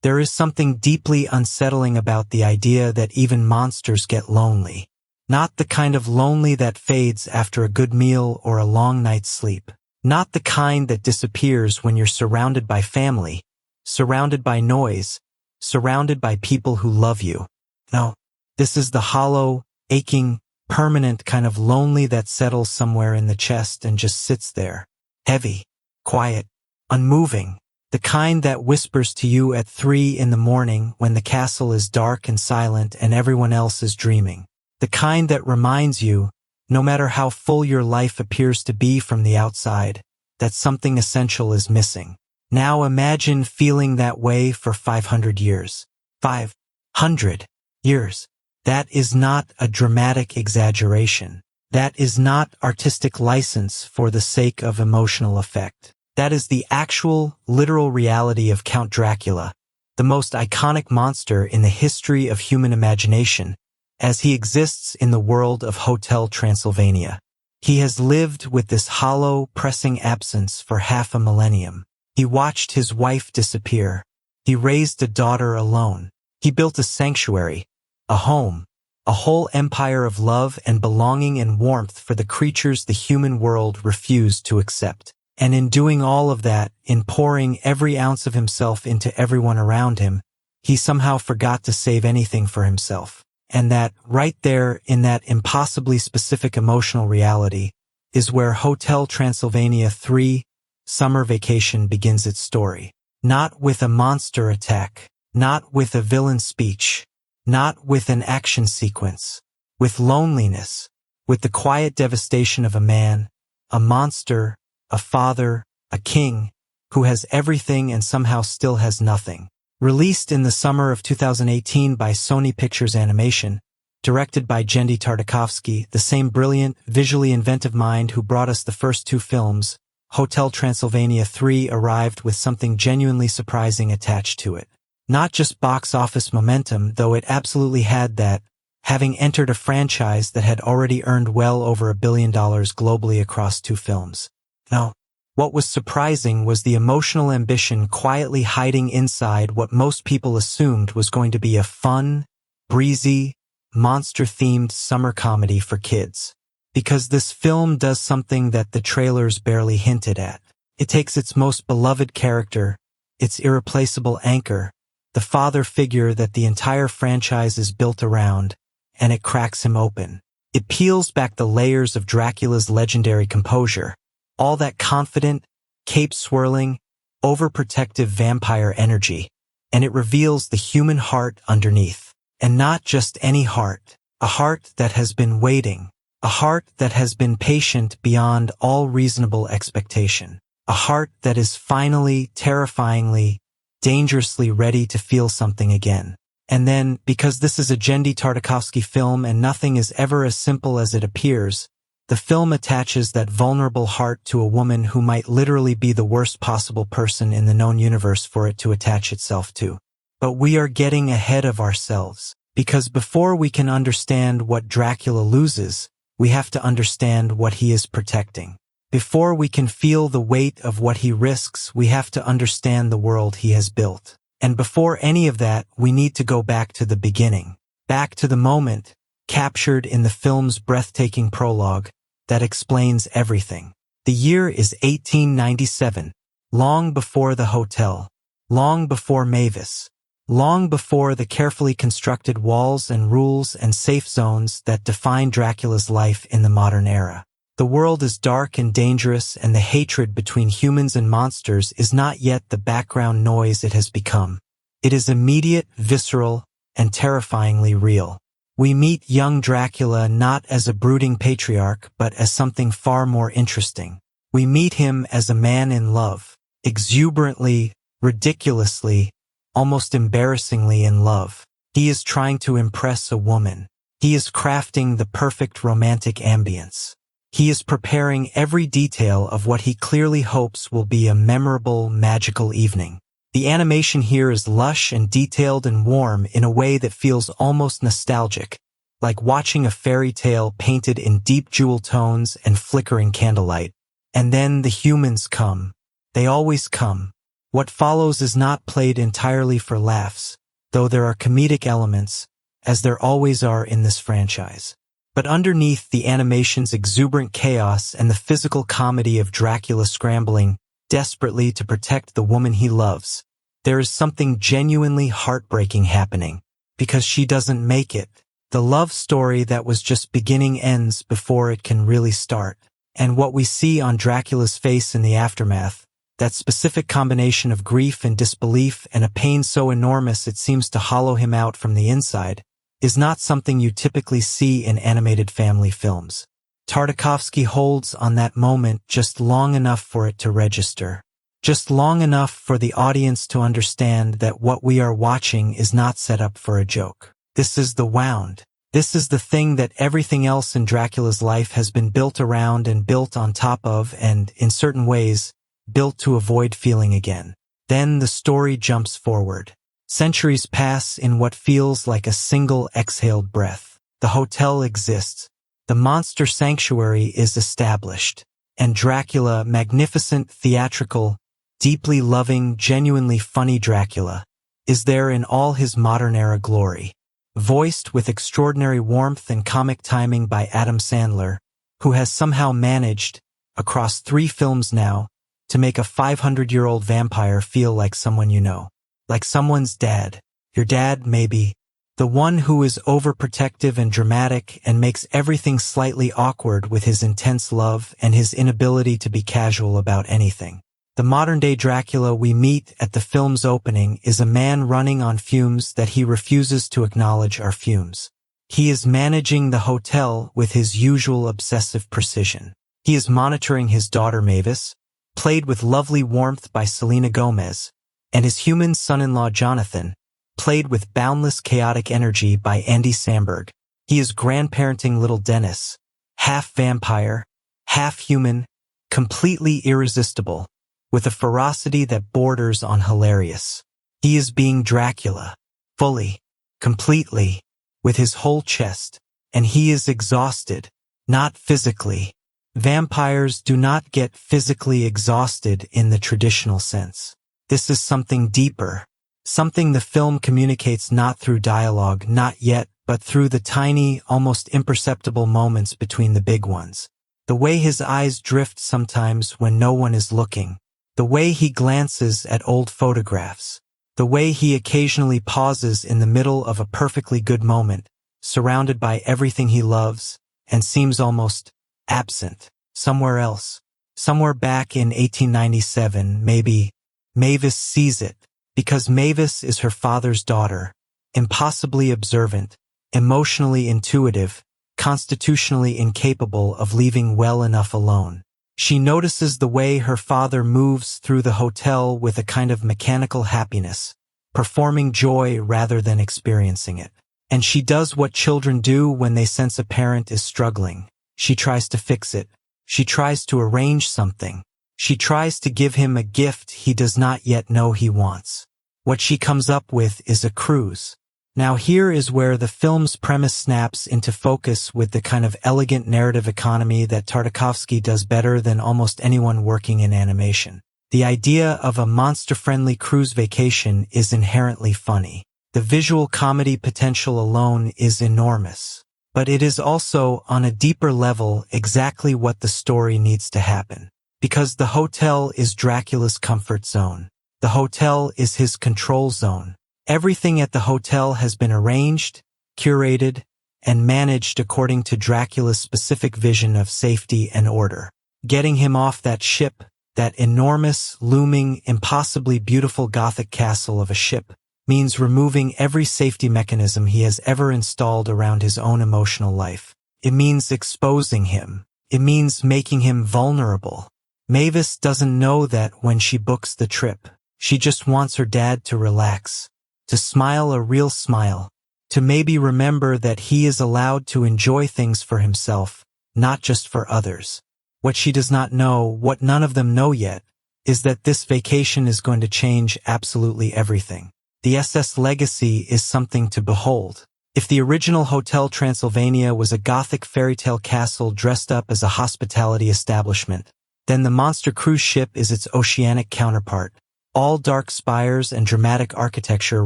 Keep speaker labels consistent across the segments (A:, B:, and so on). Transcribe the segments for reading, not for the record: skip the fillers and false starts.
A: There is something deeply unsettling about the idea that even monsters get lonely. Not the kind of lonely that fades after a good meal or a long night's sleep. Not the kind that disappears when you're surrounded by family, surrounded by noise, surrounded by people who love you. No, this is the hollow, aching, permanent kind of lonely that settles somewhere in the chest and just sits there. Heavy, quiet, unmoving. The kind that whispers to you at 3 a.m. when the castle is dark and silent and everyone else is dreaming. The kind that reminds you, no matter how full your life appears to be from the outside, that something essential is missing. Now imagine feeling that way for 500 years. 500 years. That is not a dramatic exaggeration. That is not artistic license for the sake of emotional effect. That is the actual, literal reality of Count Dracula, the most iconic monster in the history of human imagination, as he exists in the world of Hotel Transylvania. He has lived with this hollow, pressing absence for half a millennium. He watched his wife disappear. He raised a daughter alone. He built a sanctuary, a home, a whole empire of love and belonging and warmth for the creatures the human world refused to accept. And in doing all of that, in pouring every ounce of himself into everyone around him, he somehow forgot to save anything for himself. And that, right there in that impossibly specific emotional reality, is where Hotel Transylvania 3, Summer Vacation begins its story. Not with a monster attack, not with a villain speech, not with an action sequence, with loneliness, with the quiet devastation of a man, a monster, a father, a king, who has everything and somehow still has nothing. Released in the summer of 2018 by Sony Pictures Animation, directed by Genndy Tartakovsky, the same brilliant, visually inventive mind who brought us the first 2 films, Hotel Transylvania 3 arrived with something genuinely surprising attached to it. Not just box office momentum, though it absolutely had that, having entered a franchise that had already earned well over $1 billion globally across 2 films. No. What was surprising was the emotional ambition quietly hiding inside what most people assumed was going to be a fun, breezy, monster-themed summer comedy for kids. Because this film does something that the trailers barely hinted at. It takes its most beloved character, its irreplaceable anchor, the father figure that the entire franchise is built around, and it cracks him open. It peels back the layers of Dracula's legendary composure, all that confident, cape-swirling, overprotective vampire energy, and it reveals the human heart underneath. And not just any heart, a heart that has been waiting, a heart that has been patient beyond all reasonable expectation, a heart that is finally, terrifyingly, dangerously ready to feel something again. And then, because this is a Genndy Tartakovsky film and nothing is ever as simple as it appears, the film attaches that vulnerable heart to a woman who might literally be the worst possible person in the known universe for it to attach itself to. But we are getting ahead of ourselves, because before we can understand what Dracula loses, we have to understand what he is protecting. Before we can feel the weight of what he risks, we have to understand the world he has built. And before any of that, we need to go back to the beginning, back to the moment, captured in the film's breathtaking prologue, that explains everything. The year is 1897, long before the hotel, long before Mavis, long before the carefully constructed walls and rules and safe zones that define Dracula's life in the modern era. The world is dark and dangerous, and the hatred between humans and monsters is not yet the background noise it has become. It is immediate, visceral, and terrifyingly real. We meet young Dracula not as a brooding patriarch, but as something far more interesting. We meet him as a man in love, exuberantly, ridiculously, almost embarrassingly in love. He is trying to impress a woman. He is crafting the perfect romantic ambience. He is preparing every detail of what he clearly hopes will be a memorable, magical evening. The animation here is lush and detailed and warm in a way that feels almost nostalgic, like watching a fairy tale painted in deep jewel tones and flickering candlelight. And then the humans come. They always come. What follows is not played entirely for laughs, though there are comedic elements, as there always are in this franchise. But underneath the animation's exuberant chaos and the physical comedy of Dracula scrambling desperately to protect the woman he loves, there is something genuinely heartbreaking happening, because she doesn't make it. The love story that was just beginning ends before it can really start. And what we see on Dracula's face in the aftermath, that specific combination of grief and disbelief and a pain so enormous it seems to hollow him out from the inside, is not something you typically see in animated family films. Tartakovsky holds on that moment just long enough for it to register. Just long enough for the audience to understand that what we are watching is not set up for a joke. This is the wound. This is the thing that everything else in Dracula's life has been built around and built on top of and, in certain ways, built to avoid feeling again. Then the story jumps forward. Centuries pass in what feels like a single exhaled breath. The hotel exists. The monster sanctuary is established. And Dracula, magnificent, theatrical, deeply loving, genuinely funny Dracula, is there in all his modern-era glory. Voiced with extraordinary warmth and comic timing by Adam Sandler, who has somehow managed, across 3 films now, to make a 500-year-old vampire feel like someone you know. Like someone's dad. Your dad, maybe. The one who is overprotective and dramatic and makes everything slightly awkward with his intense love and his inability to be casual about anything. The modern-day Dracula we meet at the film's opening is a man running on fumes that he refuses to acknowledge are fumes. He is managing the hotel with his usual obsessive precision. He is monitoring his daughter Mavis, played with lovely warmth by Selena Gomez, and his human son-in-law Jonathan, played with boundless chaotic energy by Andy Samberg. He is grandparenting little Dennis, half vampire, half human, completely irresistible, with a ferocity that borders on hilarious. He is being Dracula, fully, completely, with his whole chest, and he is exhausted, not physically. Vampires do not get physically exhausted in the traditional sense. This is something deeper, something the film communicates not through dialogue, not yet, but through the tiny, almost imperceptible moments between the big ones. The way his eyes drift sometimes when no one is looking. The way he glances at old photographs. The way he occasionally pauses in the middle of a perfectly good moment, surrounded by everything he loves, and seems almost absent, somewhere else. Somewhere back in 1897, maybe. Mavis sees it, because Mavis is her father's daughter, impossibly observant, emotionally intuitive, constitutionally incapable of leaving well enough alone. She notices the way her father moves through the hotel with a kind of mechanical happiness, performing joy rather than experiencing it. And she does what children do when they sense a parent is struggling. She tries to fix it. She tries to arrange something. She tries to give him a gift he does not yet know he wants. What she comes up with is a cruise. Now here is where the film's premise snaps into focus with the kind of elegant narrative economy that Tartakovsky does better than almost anyone working in animation. The idea of a monster-friendly cruise vacation is inherently funny. The visual comedy potential alone is enormous. But it is also, on a deeper level, exactly what the story needs to happen. Because the hotel is Dracula's comfort zone. The hotel is his control zone. Everything at the hotel has been arranged, curated, and managed according to Dracula's specific vision of safety and order. Getting him off that ship, that enormous, looming, impossibly beautiful Gothic castle of a ship, means removing every safety mechanism he has ever installed around his own emotional life. It means exposing him. It means making him vulnerable. Mavis doesn't know that when she books the trip. She just wants her dad to relax. To smile a real smile, to maybe remember that he is allowed to enjoy things for himself, not just for others. What she does not know, what none of them know yet, is that this vacation is going to change absolutely everything. The SS legacy is something to behold. If the original Hotel Transylvania was a Gothic fairy-tale castle dressed up as a hospitality establishment, then the monster cruise ship is its oceanic counterpart, all dark spires and dramatic architecture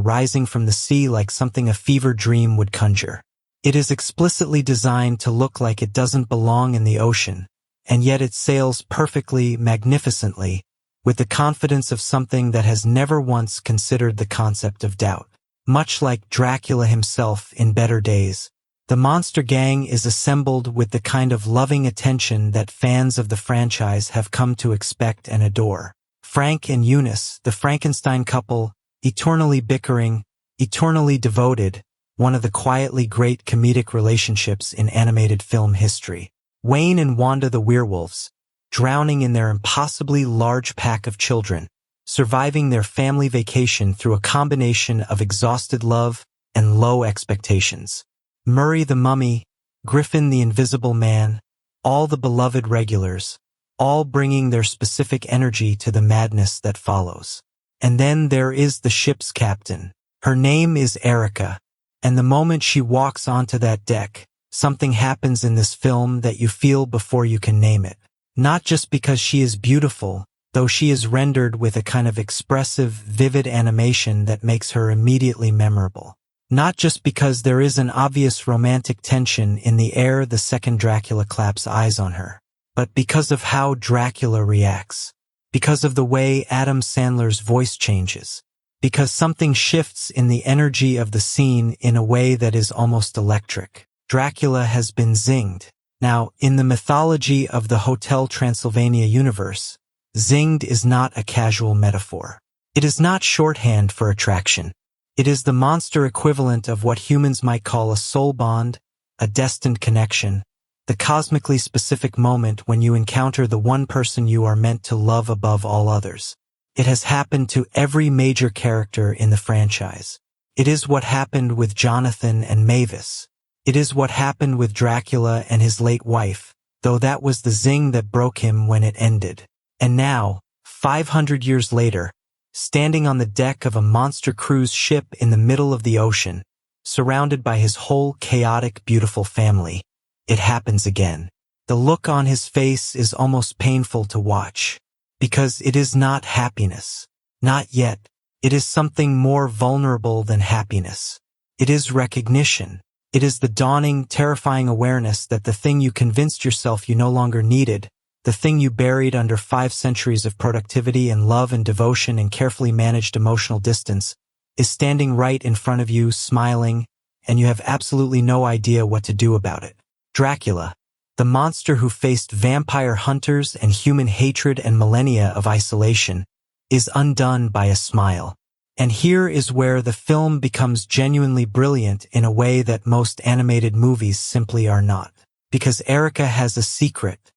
A: rising from the sea like something a fever dream would conjure. It is explicitly designed to look like it doesn't belong in the ocean, and yet it sails perfectly, magnificently, with the confidence of something that has never once considered the concept of doubt. Much like Dracula himself in better days, the monster gang is assembled with the kind of loving attention that fans of the franchise have come to expect and adore. Frank and Eunice, the Frankenstein couple, eternally bickering, eternally devoted, one of the quietly great comedic relationships in animated film history. Wayne and Wanda the werewolves, drowning in their impossibly large pack of children, surviving their family vacation through a combination of exhausted love and low expectations. Murray the mummy, Griffin the invisible man, all the beloved regulars, all bringing their specific energy to the madness that follows. And then there is the ship's captain. Her name is Erica, and the moment she walks onto that deck, something happens in this film that you feel before you can name it. Not just because she is beautiful, though she is rendered with a kind of expressive, vivid animation that makes her immediately memorable. Not just because there is an obvious romantic tension in the air the second Dracula claps eyes on her, but because of how Dracula reacts, because of the way Adam Sandler's voice changes, because something shifts in the energy of the scene in a way that is almost electric. Dracula has been zinged. Now, in the mythology of the Hotel Transylvania universe, zinged is not a casual metaphor. It is not shorthand for attraction. It is the monster equivalent of what humans might call a soul bond, a destined connection, the cosmically specific moment when you encounter the one person you are meant to love above all others. It has happened to every major character in the franchise. It is what happened with Jonathan and Mavis. It is what happened with Dracula and his late wife, though that was the zing that broke him when it ended. And now, 500 years later, standing on the deck of a monster cruise ship in the middle of the ocean, surrounded by his whole chaotic, beautiful family, it happens again. The look on his face is almost painful to watch, because it is not happiness. Not yet. It is something more vulnerable than happiness. It is recognition. It is the dawning, terrifying awareness that the thing you convinced yourself you no longer needed, the thing you buried under 5 centuries of productivity and love and devotion and carefully managed emotional distance, is standing right in front of you, smiling, and you have absolutely no idea what to do about it. Dracula, the monster who faced vampire hunters and human hatred and millennia of isolation, is undone by a smile. And here is where the film becomes genuinely brilliant in a way that most animated movies simply are not. Because Erica has a secret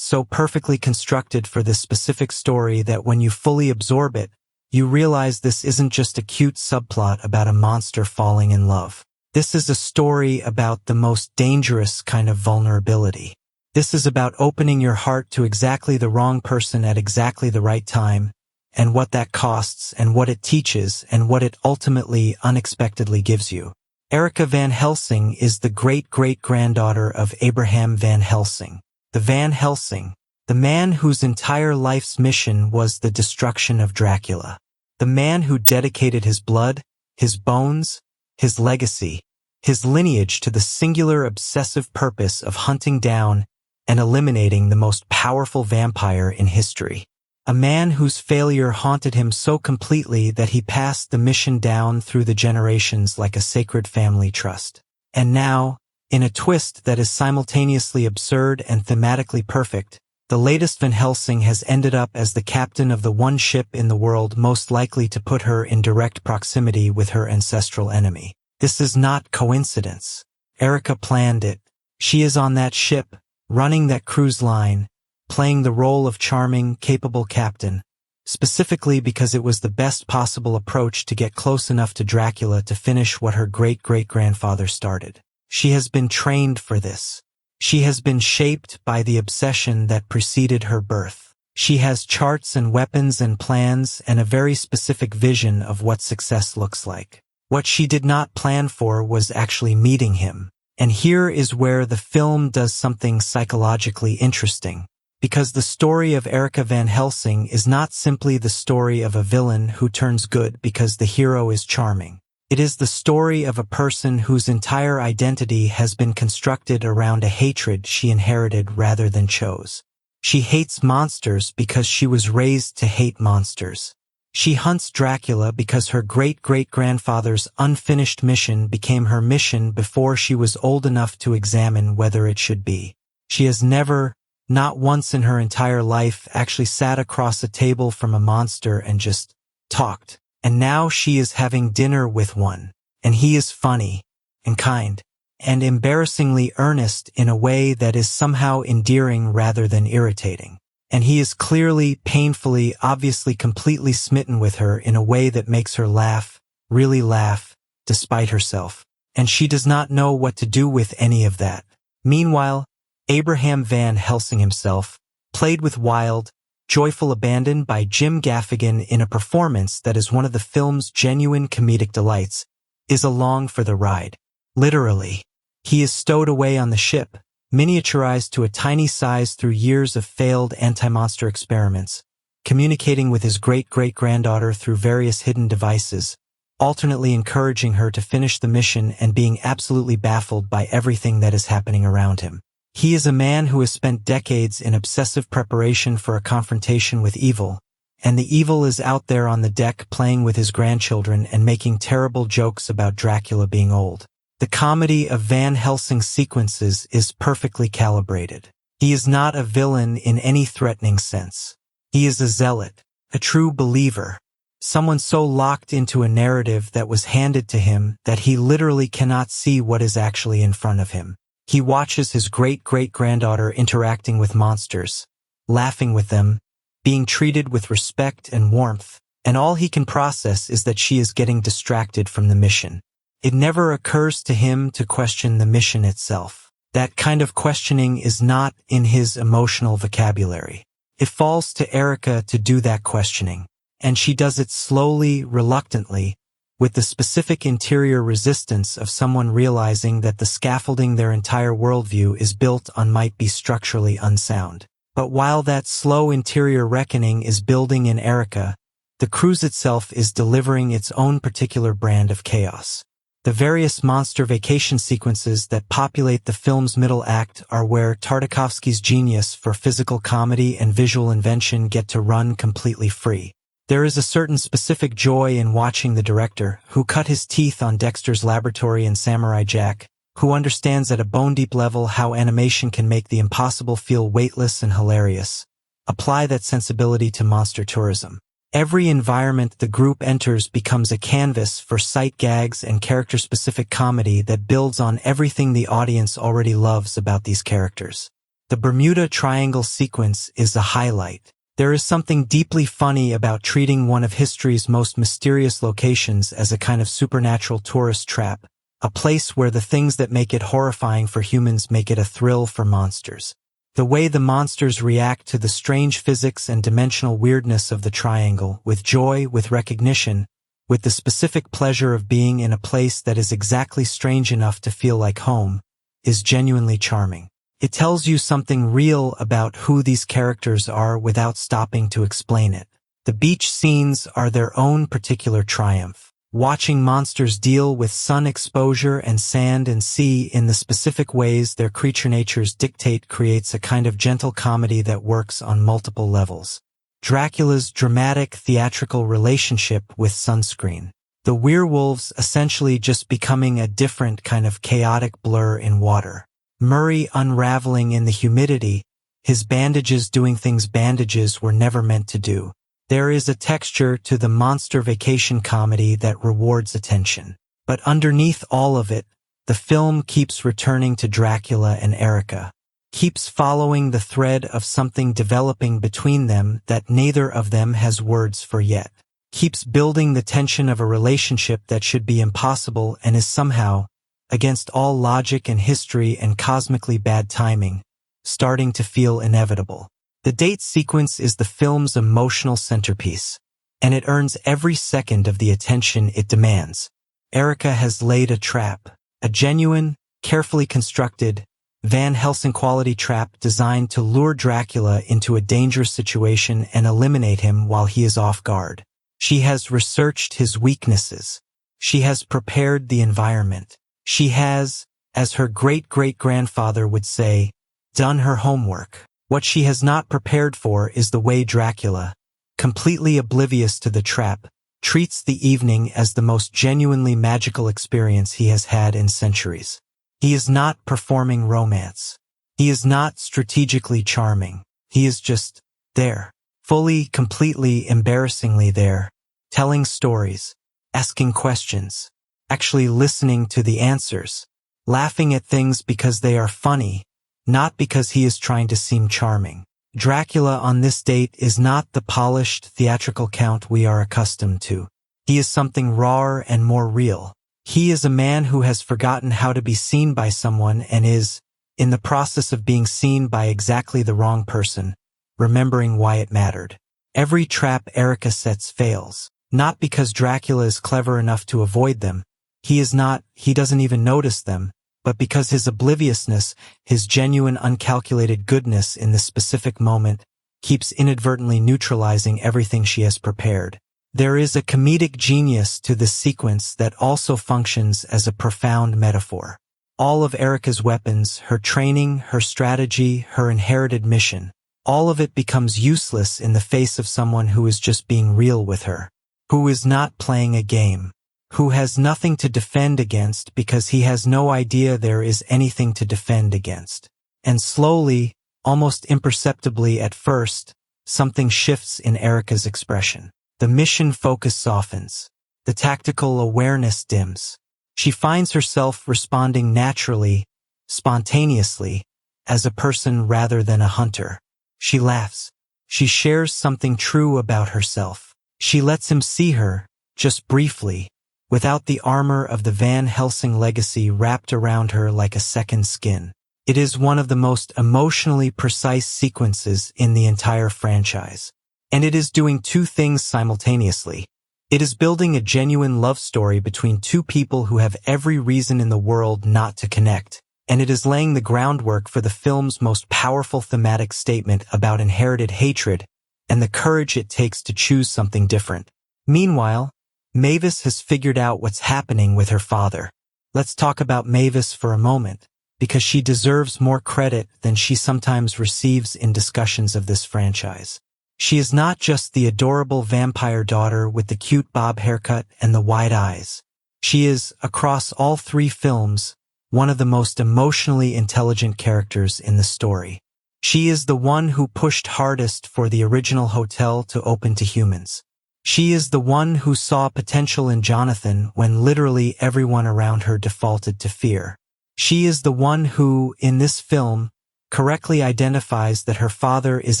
A: so perfectly constructed for this specific story that when you fully absorb it, you realize this isn't just a cute subplot about a monster falling in love. This is a story about the most dangerous kind of vulnerability. This is about opening your heart to exactly the wrong person at exactly the right time, and what that costs, and what it teaches, and what it ultimately, unexpectedly gives you. Erica Van Helsing is the great-great-granddaughter of Abraham Van Helsing. The Van Helsing, the man whose entire life's mission was the destruction of Dracula. The man who dedicated his blood, his bones, his legacy, his lineage to the singular obsessive purpose of hunting down and eliminating the most powerful vampire in history. A man whose failure haunted him so completely that he passed the mission down through the generations like a sacred family trust. And now, in a twist that is simultaneously absurd and thematically perfect, the latest Van Helsing has ended up as the captain of the one ship in the world most likely to put her in direct proximity with her ancestral enemy. This is not coincidence. Erica planned it. She is on that ship, running that cruise line, playing the role of charming, capable captain, specifically because it was the best possible approach to get close enough to Dracula to finish what her great-great-grandfather started. She has been trained for this. She has been shaped by the obsession that preceded her birth. She has charts and weapons and plans and a very specific vision of what success looks like. What she did not plan for was actually meeting him. And here is where the film does something psychologically interesting. because the story of Erica Van Helsing is not simply the story of a villain who turns good because the hero is charming. It is the story of a person whose entire identity has been constructed around a hatred she inherited rather than chose. She hates monsters because she was raised to hate monsters. She hunts Dracula because her great-great-grandfather's unfinished mission became her mission before she was old enough to examine whether it should be. She has never, not once in her entire life, actually sat across a table from a monster and just talked. And now she is having dinner with one, and he is funny, and kind, and embarrassingly earnest in a way that is somehow endearing rather than irritating. And he is clearly, painfully, obviously completely smitten with her in a way that makes her laugh, really laugh, despite herself. And she does not know what to do with any of that. Meanwhile, Abraham Van Helsing himself, played with wild, joyful abandon by Jim Gaffigan in a performance that is one of the film's genuine comedic delights, is along for the ride. Literally. He is stowed away on the ship, miniaturized to a tiny size through years of failed anti-monster experiments, communicating with his great-great-granddaughter through various hidden devices, alternately encouraging her to finish the mission and being absolutely baffled by everything that is happening around him. He is a man who has spent decades in obsessive preparation for a confrontation with evil, and the evil is out there on the deck playing with his grandchildren and making terrible jokes about Dracula being old. The comedy of Van Helsing's sequences is perfectly calibrated. He is not a villain in any threatening sense. He is a zealot, a true believer, someone so locked into a narrative that was handed to him that he literally cannot see what is actually in front of him. He watches his great-great-granddaughter interacting with monsters, laughing with them, being treated with respect and warmth, and all he can process is that she is getting distracted from the mission. It never occurs to him to question the mission itself. That kind of questioning is not in his emotional vocabulary. It falls to Erica to do that questioning, and she does it slowly, reluctantly, with the specific interior resistance of someone realizing that the scaffolding their entire worldview is built on might be structurally unsound. But while that slow interior reckoning is building in Erica, the cruise itself is delivering its own particular brand of chaos. The various monster vacation sequences that populate the film's middle act are where Tartakovsky's genius for physical comedy and visual invention get to run completely free. There is a certain specific joy in watching the director, who cut his teeth on Dexter's Laboratory and Samurai Jack, who understands at a bone-deep level how animation can make the impossible feel weightless and hilarious, apply that sensibility to monster tourism. Every environment the group enters becomes a canvas for sight gags and character-specific comedy that builds on everything the audience already loves about these characters. The Bermuda Triangle sequence is a highlight. There is something deeply funny about treating one of history's most mysterious locations as a kind of supernatural tourist trap, a place where the things that make it horrifying for humans make it a thrill for monsters. The way the monsters react to the strange physics and dimensional weirdness of the triangle, with joy, with recognition, with the specific pleasure of being in a place that is exactly strange enough to feel like home, is genuinely charming. It tells you something real about who these characters are without stopping to explain it. The beach scenes are their own particular triumph. Watching monsters deal with sun exposure and sand and sea in the specific ways their creature natures dictate creates a kind of gentle comedy that works on multiple levels. Dracula's dramatic theatrical relationship with sunscreen. The werewolves essentially just becoming a different kind of chaotic blur in water. Murray unraveling in the humidity, his bandages doing things bandages were never meant to do. There is a texture to the monster vacation comedy that rewards attention. But underneath all of it, the film keeps returning to Dracula and Erica, keeps following the thread of something developing between them that neither of them has words for yet, keeps building the tension of a relationship that should be impossible and is somehow, against all logic and history and cosmically bad timing, starting to feel inevitable. The date sequence is the film's emotional centerpiece, and it earns every second of the attention it demands. Erica has laid a trap, a genuine, carefully constructed, Van Helsing quality trap designed to lure Dracula into a dangerous situation and eliminate him while he is off guard. She has researched his weaknesses. She has prepared the environment. She has, as her great-great-grandfather would say, done her homework. What she has not prepared for is the way Dracula, completely oblivious to the trap, treats the evening as the most genuinely magical experience he has had in centuries. He is not performing romance. He is not strategically charming. He is just there. Fully, completely, embarrassingly there. Telling stories. Asking questions. Actually listening to the answers. Laughing at things because they are funny, not because he is trying to seem charming. Dracula on this date is not the polished theatrical count we are accustomed to. He is something rawer and more real. He is a man who has forgotten how to be seen by someone and is, in the process of being seen by exactly the wrong person, remembering why it mattered. Every trap Erica sets fails, not because Dracula is clever enough to avoid them. He doesn't even notice them, but because his obliviousness, his genuine uncalculated goodness in this specific moment, keeps inadvertently neutralizing everything she has prepared. There is a comedic genius to this sequence that also functions as a profound metaphor. All of Erica's weapons, her training, her strategy, her inherited mission, all of it becomes useless in the face of someone who is just being real with her, who is not playing a game, who has nothing to defend against because he has no idea there is anything to defend against. And slowly, almost imperceptibly at first, something shifts in Erica's expression. The mission focus softens. The tactical awareness dims. She finds herself responding naturally, spontaneously, as a person rather than a hunter. She laughs. She shares something true about herself. She lets him see her, just briefly, without the armor of the Van Helsing legacy wrapped around her like a second skin. It is one of the most emotionally precise sequences in the entire franchise. And it is doing two things simultaneously. It is building a genuine love story between two people who have every reason in the world not to connect, and it is laying the groundwork for the film's most powerful thematic statement about inherited hatred and the courage it takes to choose something different. Meanwhile, Mavis has figured out what's happening with her father. Let's talk about Mavis for a moment, because she deserves more credit than she sometimes receives in discussions of this franchise. She is not just the adorable vampire daughter with the cute bob haircut and the wide eyes. She is, across all three films, one of the most emotionally intelligent characters in the story. She is the one who pushed hardest for the original hotel to open to humans. She is the one who saw potential in Jonathan when literally everyone around her defaulted to fear. She is the one who, in this film, correctly identifies that her father is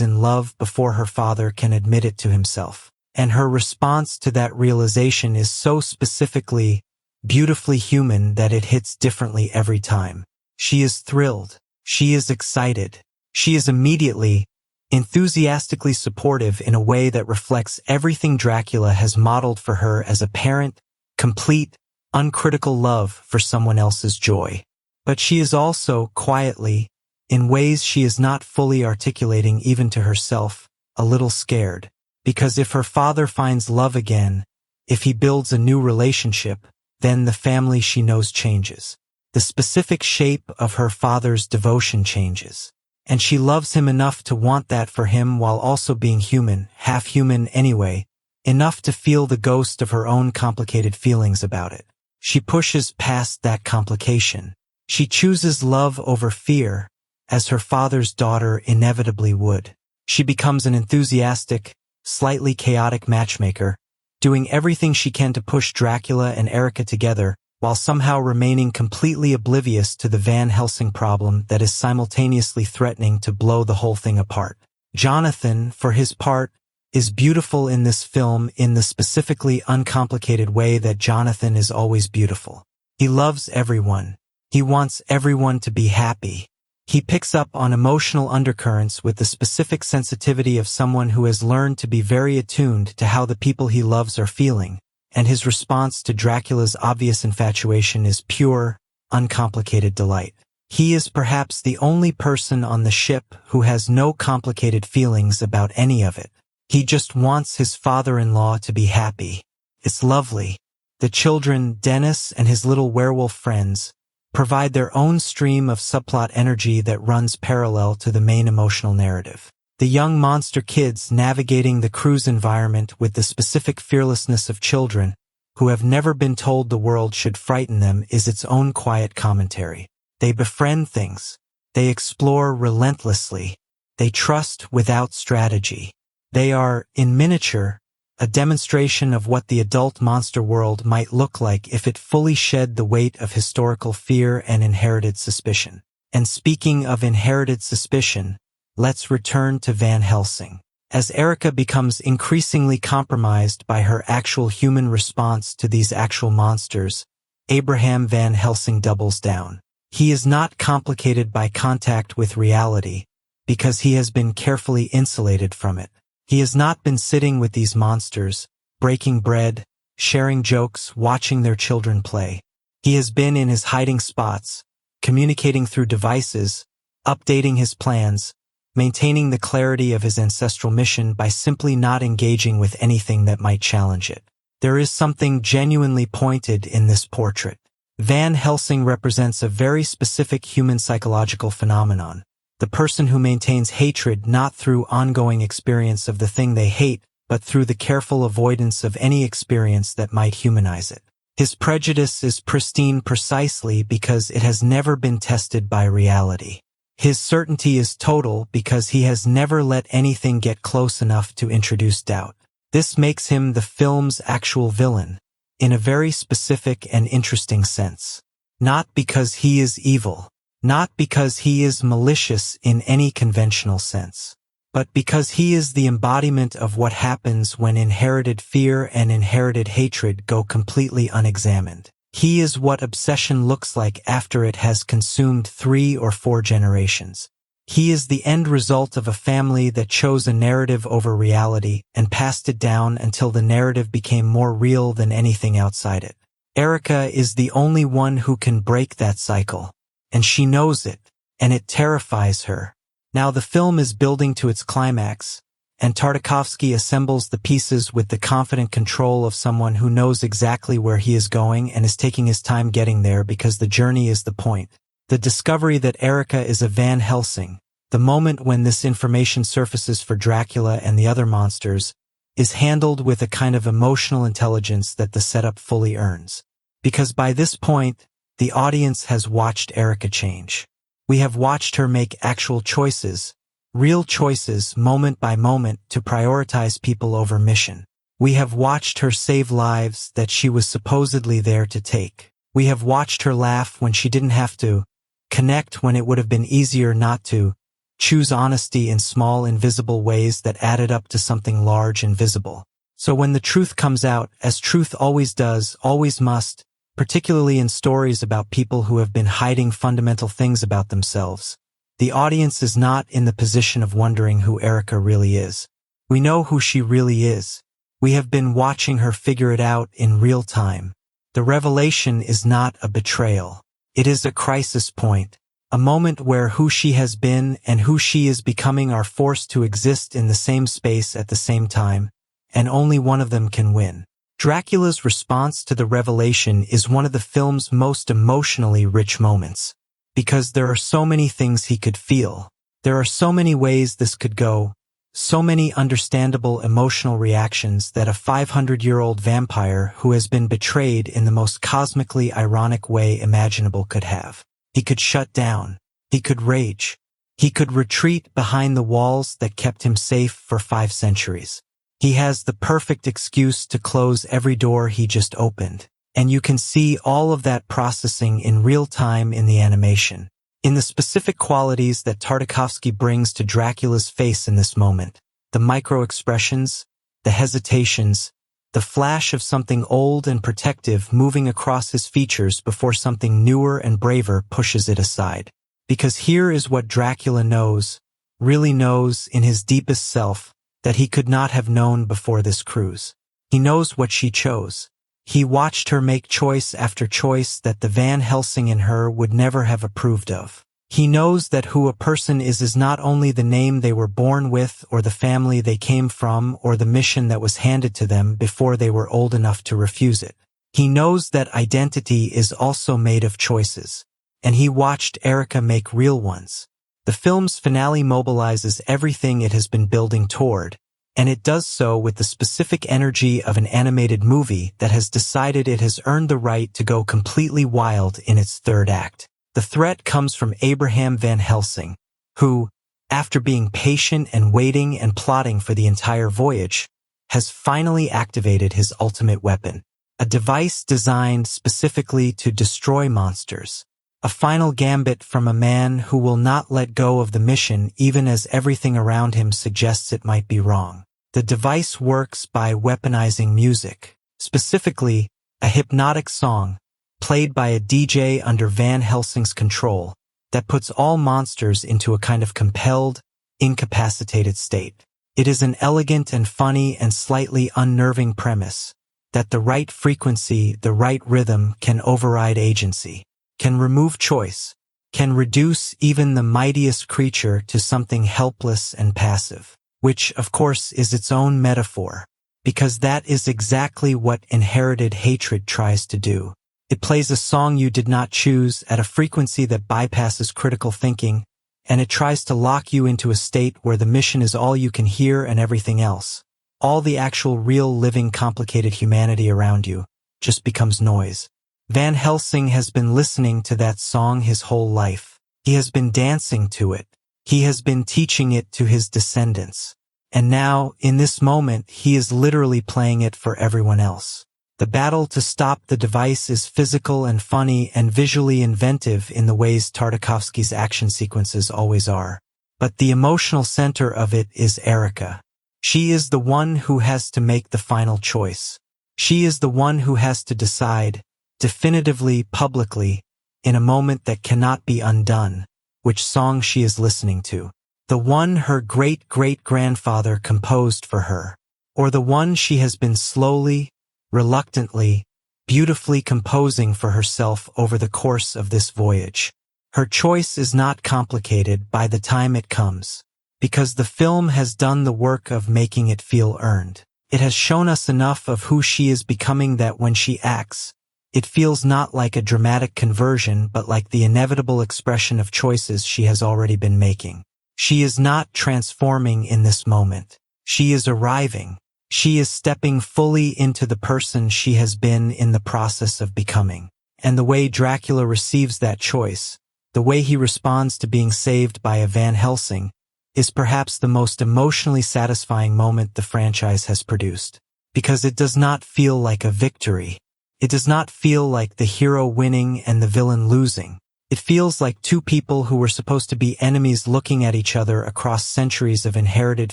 A: in love before her father can admit it to himself. And her response to that realization is so specifically, beautifully human that it hits differently every time. She is thrilled. She is excited. She is immediately, enthusiastically supportive in a way that reflects everything Dracula has modeled for her as a parent, complete, uncritical love for someone else's joy. But she is also, quietly, in ways she is not fully articulating even to herself, a little scared. Because if her father finds love again, if he builds a new relationship, then the family she knows changes. The specific shape of her father's devotion changes. And she loves him enough to want that for him while also being human, half human anyway, enough to feel the ghost of her own complicated feelings about it. She pushes past that complication. She chooses love over fear, as her father's daughter inevitably would. She becomes an enthusiastic, slightly chaotic matchmaker, doing everything she can to push Dracula and Erica together, while somehow remaining completely oblivious to the Van Helsing problem that is simultaneously threatening to blow the whole thing apart. Jonathan, for his part, is beautiful in this film in the specifically uncomplicated way that Jonathan is always beautiful. He loves everyone. He wants everyone to be happy. He picks up on emotional undercurrents with the specific sensitivity of someone who has learned to be very attuned to how the people he loves are feeling. And his response to Dracula's obvious infatuation is pure, uncomplicated delight. He is perhaps the only person on the ship who has no complicated feelings about any of it. He just wants his father-in-law to be happy. It's lovely. The children, Dennis and his little werewolf friends, provide their own stream of subplot energy that runs parallel to the main emotional narrative. The young monster kids navigating the cruise environment with the specific fearlessness of children who have never been told the world should frighten them is its own quiet commentary. They befriend things. They explore relentlessly. They trust without strategy. They are, in miniature, a demonstration of what the adult monster world might look like if it fully shed the weight of historical fear and inherited suspicion. And speaking of inherited suspicion, let's return to Van Helsing. As Erica becomes increasingly compromised by her actual human response to these actual monsters, Abraham Van Helsing doubles down. He is not complicated by contact with reality, because he has been carefully insulated from it. He has not been sitting with these monsters, breaking bread, sharing jokes, watching their children play. He has been in his hiding spots, communicating through devices, updating his plans, maintaining the clarity of his ancestral mission by simply not engaging with anything that might challenge it. There is something genuinely pointed in this portrait. Van Helsing represents a very specific human psychological phenomenon. The person who maintains hatred not through ongoing experience of the thing they hate, but through the careful avoidance of any experience that might humanize it. His prejudice is pristine precisely because it has never been tested by reality. His certainty is total because he has never let anything get close enough to introduce doubt. This makes him the film's actual villain, in a very specific and interesting sense. Not because he is evil, not because he is malicious in any conventional sense, but because he is the embodiment of what happens when inherited fear and inherited hatred go completely unexamined. He is what obsession looks like after it has consumed 3 or 4 generations. He is the end result of a family that chose a narrative over reality and passed it down until the narrative became more real than anything outside it. Erica is the only one who can break that cycle, and she knows it, and it terrifies her. Now the film is building to its climax, and Tartakovsky assembles the pieces with the confident control of someone who knows exactly where he is going and is taking his time getting there because the journey is the point. The discovery that Erica is a Van Helsing, the moment when this information surfaces for Dracula and the other monsters, is handled with a kind of emotional intelligence that the setup fully earns. Because by this point, the audience has watched Erica change. We have watched her make actual choices, real choices moment by moment to prioritize people over mission. We have watched her save lives that she was supposedly there to take. We have watched her laugh when she didn't have to, connect when it would have been easier not to, choose honesty in small invisible ways that added up to something large and visible. So when the truth comes out, as truth always does, always must, particularly in stories about people who have been hiding fundamental things about themselves, the audience is not in the position of wondering who Erica really is. We know who she really is. We have been watching her figure it out in real time. The revelation is not a betrayal. It is a crisis point, a moment where who she has been and who she is becoming are forced to exist in the same space at the same time, and only one of them can win. Dracula's response to the revelation is one of the film's most emotionally rich moments, because there are so many things he could feel. There are so many ways this could go, so many understandable emotional reactions that a 500-year-old vampire who has been betrayed in the most cosmically ironic way imaginable could have. He could shut down. He could rage. He could retreat behind the walls that kept him safe for 5 centuries. He has the perfect excuse to close every door he just opened. And you can see all of that processing in real time in the animation, in the specific qualities that Tartakovsky brings to Dracula's face in this moment, the micro-expressions, the hesitations, the flash of something old and protective moving across his features before something newer and braver pushes it aside. Because here is what Dracula knows, really knows in his deepest self, that he could not have known before this cruise. He knows what she chose. He watched her make choice after choice that the Van Helsing in her would never have approved of. He knows that who a person is not only the name they were born with or the family they came from or the mission that was handed to them before they were old enough to refuse it. He knows that identity is also made of choices, and he watched Erica make real ones. The film's finale mobilizes everything it has been building toward, and it does so with the specific energy of an animated movie that has decided it has earned the right to go completely wild in its third act. The threat comes from Abraham Van Helsing, who, after being patient and waiting and plotting for the entire voyage, has finally activated his ultimate weapon, a device designed specifically to destroy monsters. A final gambit from a man who will not let go of the mission even as everything around him suggests it might be wrong. The device works by weaponizing music, specifically a hypnotic song played by a DJ under Van Helsing's control that puts all monsters into a kind of compelled, incapacitated state. It is an elegant and funny and slightly unnerving premise that the right frequency, the right rhythm can override agency, can remove choice, can reduce even the mightiest creature to something helpless and passive, which, of course, is its own metaphor, because that is exactly what inherited hatred tries to do. It plays a song you did not choose at a frequency that bypasses critical thinking, and it tries to lock you into a state where the mission is all you can hear and everything else, all the actual real living complicated humanity around you, just becomes noise. Van Helsing has been listening to that song his whole life. He has been dancing to it. He has been teaching it to his descendants. And now, in this moment, he is literally playing it for everyone else. The battle to stop the device is physical and funny and visually inventive in the ways Tartakovsky's action sequences always are. But the emotional center of it is Erica. She is the one who has to make the final choice. She is the one who has to decide, definitively, publicly, in a moment that cannot be undone, which song she is listening to. The one her great-great-grandfather composed for her, or the one she has been slowly, reluctantly, beautifully composing for herself over the course of this voyage. Her choice is not complicated by the time it comes, because the film has done the work of making it feel earned. It has shown us enough of who she is becoming that when she acts, it feels not like a dramatic conversion but like the inevitable expression of choices she has already been making. She is not transforming in this moment. She is arriving. She is stepping fully into the person she has been in the process of becoming. And the way Dracula receives that choice, the way he responds to being saved by a Van Helsing, is perhaps the most emotionally satisfying moment the franchise has produced. Because it does not feel like a victory. It does not feel like the hero winning and the villain losing. It feels like two people who were supposed to be enemies looking at each other across centuries of inherited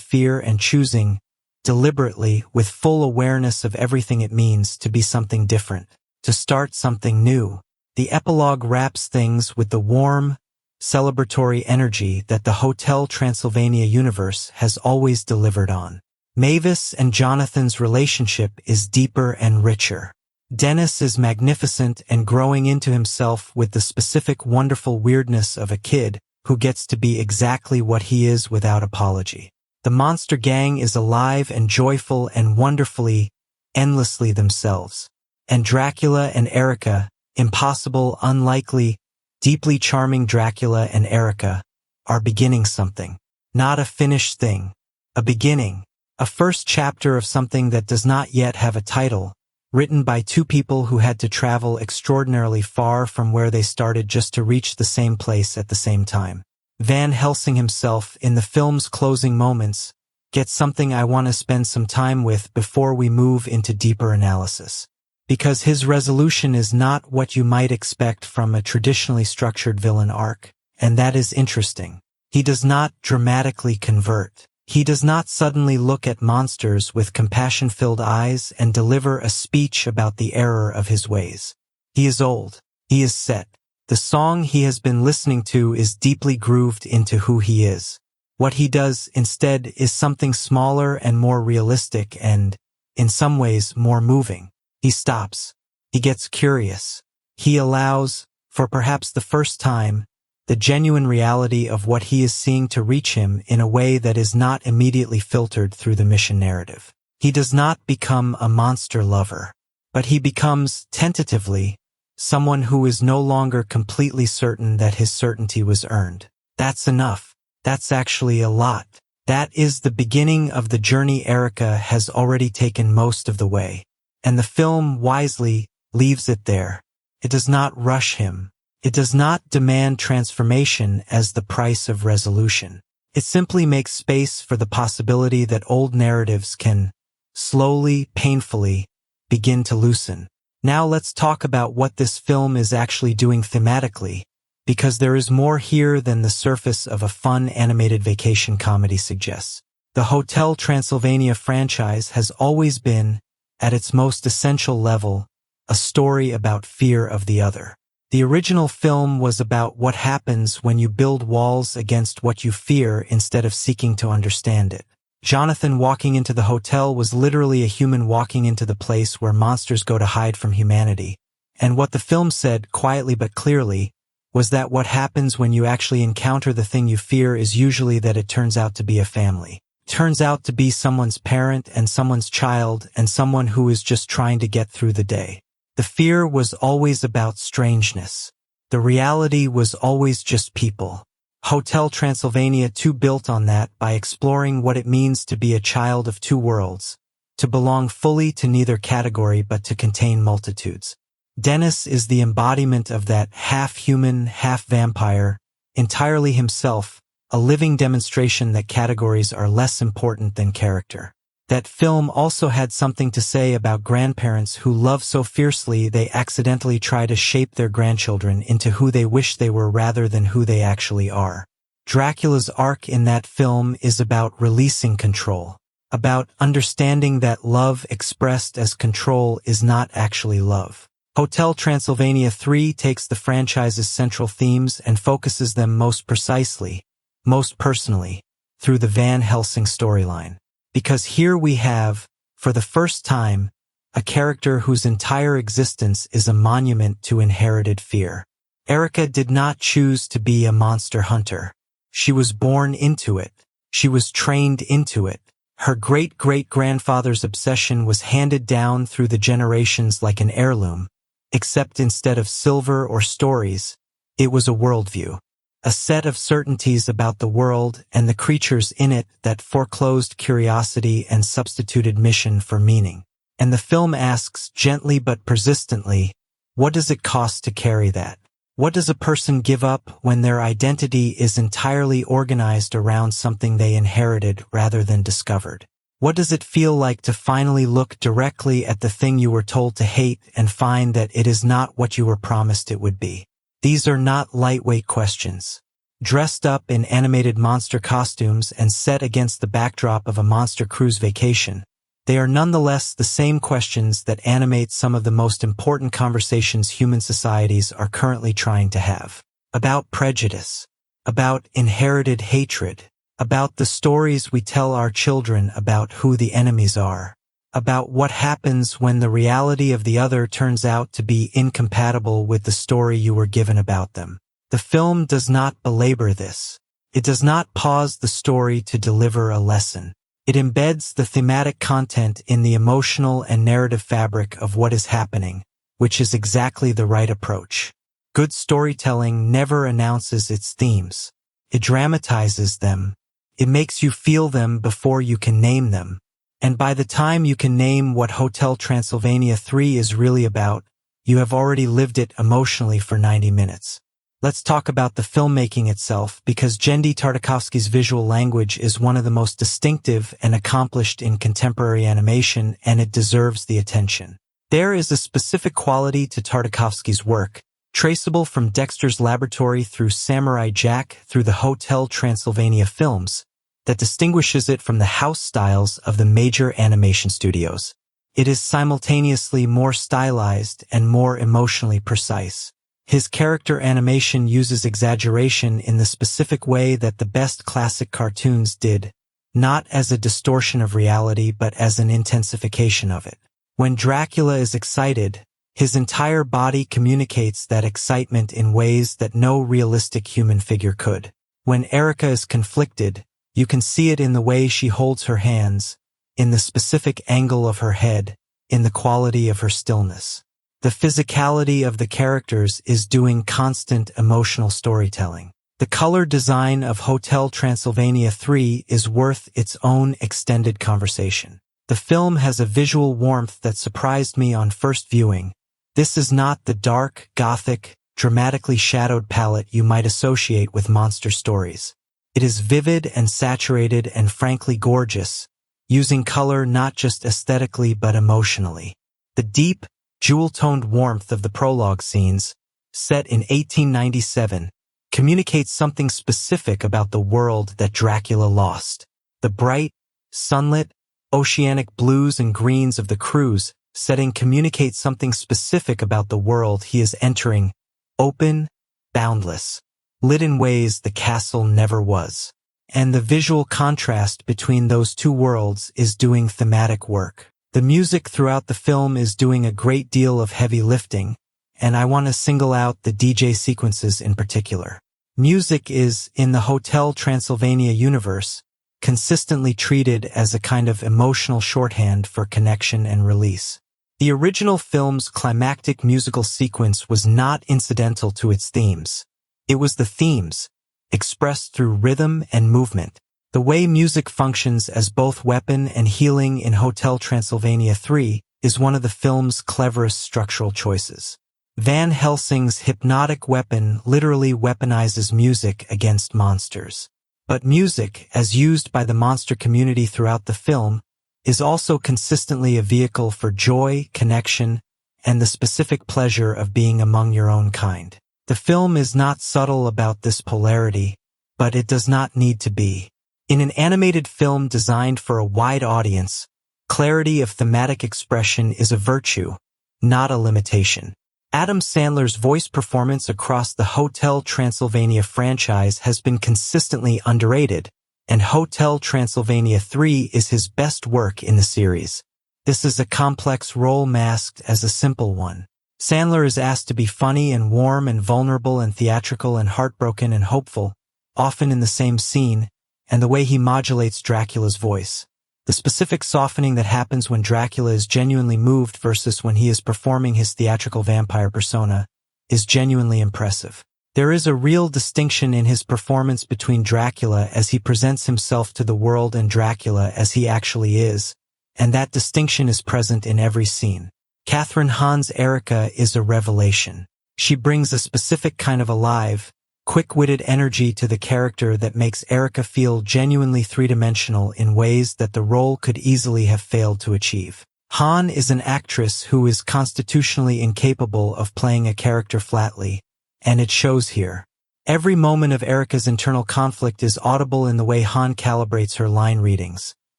A: fear and choosing, deliberately, with full awareness of everything it means to be something different, to start something new. The epilogue wraps things with the warm, celebratory energy that the Hotel Transylvania universe has always delivered on. Mavis and Jonathan's relationship is deeper and richer. Dennis is magnificent and growing into himself with the specific wonderful weirdness of a kid who gets to be exactly what he is without apology. The monster gang is alive and joyful and wonderfully, endlessly themselves. And Dracula and Erica, impossible, unlikely, deeply charming Dracula and Erica, are beginning something. Not a finished thing. A beginning. A first chapter of something that does not yet have a title, written by two people who had to travel extraordinarily far from where they started just to reach the same place at the same time. Van Helsing himself, in the film's closing moments, gets something I want to spend some time with before we move into deeper analysis. Because his resolution is not what you might expect from a traditionally structured villain arc, and that is interesting. He does not dramatically convert. He does not suddenly look at monsters with compassion-filled eyes and deliver a speech about the error of his ways. He is old. He is set. The song he has been listening to is deeply grooved into who he is. What he does instead is something smaller and more realistic and, in some ways, more moving. He stops. He gets curious. He allows, for perhaps the first time, the genuine reality of what he is seeing to reach him in a way that is not immediately filtered through the mission narrative. He does not become a monster lover, but he becomes, tentatively, someone who is no longer completely certain that his certainty was earned. That's enough. That's actually a lot. That is the beginning of the journey Erica has already taken most of the way. And the film wisely leaves it there. It does not rush him. It does not demand transformation as the price of resolution. It simply makes space for the possibility that old narratives can, slowly, painfully, begin to loosen. Now let's talk about what this film is actually doing thematically, because there is more here than the surface of a fun animated vacation comedy suggests. The Hotel Transylvania franchise has always been, at its most essential level, a story about fear of the other. The original film was about what happens when you build walls against what you fear instead of seeking to understand it. Jonathan walking into the hotel was literally a human walking into the place where monsters go to hide from humanity. And what the film said, quietly but clearly, was that what happens when you actually encounter the thing you fear is usually that it turns out to be a family. Turns out to be someone's parent and someone's child and someone who is just trying to get through the day. The fear was always about strangeness. The reality was always just people. Hotel Transylvania 2 built on that by exploring what it means to be a child of two worlds, to belong fully to neither category but to contain multitudes. Dennis is the embodiment of that half-human, half-vampire, entirely himself, a living demonstration that categories are less important than character. That film also had something to say about grandparents who love so fiercely they accidentally try to shape their grandchildren into who they wish they were rather than who they actually are. Dracula's arc in that film is about releasing control, about understanding that love expressed as control is not actually love. Hotel Transylvania 3 takes the franchise's central themes and focuses them most precisely, most personally, through the Van Helsing storyline. Because here we have, for the first time, a character whose entire existence is a monument to inherited fear. Erica did not choose to be a monster hunter. She was born into it. She was trained into it. Her great-great-grandfather's obsession was handed down through the generations like an heirloom, except instead of silver or stories, it was a worldview. A set of certainties about the world and the creatures in it that foreclosed curiosity and substituted mission for meaning. And the film asks gently but persistently, what does it cost to carry that? What does a person give up when their identity is entirely organized around something they inherited rather than discovered? What does it feel like to finally look directly at the thing you were told to hate and find that it is not what you were promised it would be? These are not lightweight questions. Dressed up in animated monster costumes and set against the backdrop of a monster cruise vacation, they are nonetheless the same questions that animate some of the most important conversations human societies are currently trying to have. About prejudice, about inherited hatred, about the stories we tell our children about who the enemies are, about what happens when the reality of the other turns out to be incompatible with the story you were given about them. The film does not belabor this. It does not pause the story to deliver a lesson. It embeds the thematic content in the emotional and narrative fabric of what is happening, which is exactly the right approach. Good storytelling never announces its themes. It dramatizes them. It makes you feel them before you can name them. And by the time you can name what Hotel Transylvania 3 is really about, you have already lived it emotionally for 90 minutes. Let's talk about the filmmaking itself, because Genndy Tartakovsky's visual language is one of the most distinctive and accomplished in contemporary animation, and it deserves the attention. There is a specific quality to Tartakovsky's work, traceable from Dexter's Laboratory through Samurai Jack through the Hotel Transylvania films, that distinguishes it from the house styles of the major animation studios. It is simultaneously more stylized and more emotionally precise. His character animation uses exaggeration in the specific way that the best classic cartoons did, not as a distortion of reality but as an intensification of it. When Dracula is excited, his entire body communicates that excitement in ways that no realistic human figure could. When Erica is conflicted, you can see it in the way she holds her hands, in the specific angle of her head, in the quality of her stillness. The physicality of the characters is doing constant emotional storytelling. The color design of Hotel Transylvania 3 is worth its own extended conversation. The film has a visual warmth that surprised me on first viewing. This is not the dark, gothic, dramatically shadowed palette you might associate with monster stories. It is vivid and saturated and frankly gorgeous, using color not just aesthetically but emotionally. The deep, jewel-toned warmth of the prologue scenes, set in 1897, communicates something specific about the world that Dracula lost. The bright, sunlit, oceanic blues and greens of the cruise setting communicate something specific about the world he is entering, open, boundless, lit in ways the castle never was. And the visual contrast between those two worlds is doing thematic work. The music throughout the film is doing a great deal of heavy lifting, and I want to single out the DJ sequences in particular. Music is, in the Hotel Transylvania universe, consistently treated as a kind of emotional shorthand for connection and release. The original film's climactic musical sequence was not incidental to its themes. It was the themes, expressed through rhythm and movement. The way music functions as both weapon and healing in Hotel Transylvania 3 is one of the film's cleverest structural choices. Van Helsing's hypnotic weapon literally weaponizes music against monsters. But music, as used by the monster community throughout the film, is also consistently a vehicle for joy, connection, and the specific pleasure of being among your own kind. The film is not subtle about this polarity, but it does not need to be. In an animated film designed for a wide audience, clarity of thematic expression is a virtue, not a limitation. Adam Sandler's voice performance across the Hotel Transylvania franchise has been consistently underrated, and Hotel Transylvania 3 is his best work in the series. This is a complex role masked as a simple one. Sandler is asked to be funny and warm and vulnerable and theatrical and heartbroken and hopeful, often in the same scene, and the way he modulates Dracula's voice. The specific softening that happens when Dracula is genuinely moved versus when he is performing his theatrical vampire persona is genuinely impressive. There is a real distinction in his performance between Dracula as he presents himself to the world and Dracula as he actually is, and that distinction is present in every scene. Kathryn Hahn's Erica is a revelation. She brings a specific kind of alive, quick-witted energy to the character that makes Erica feel genuinely three-dimensional in ways that the role could easily have failed to achieve. Hahn is an actress who is constitutionally incapable of playing a character flatly, and it shows here. Every moment of Erica's internal conflict is audible in the way Hahn calibrates her line readings.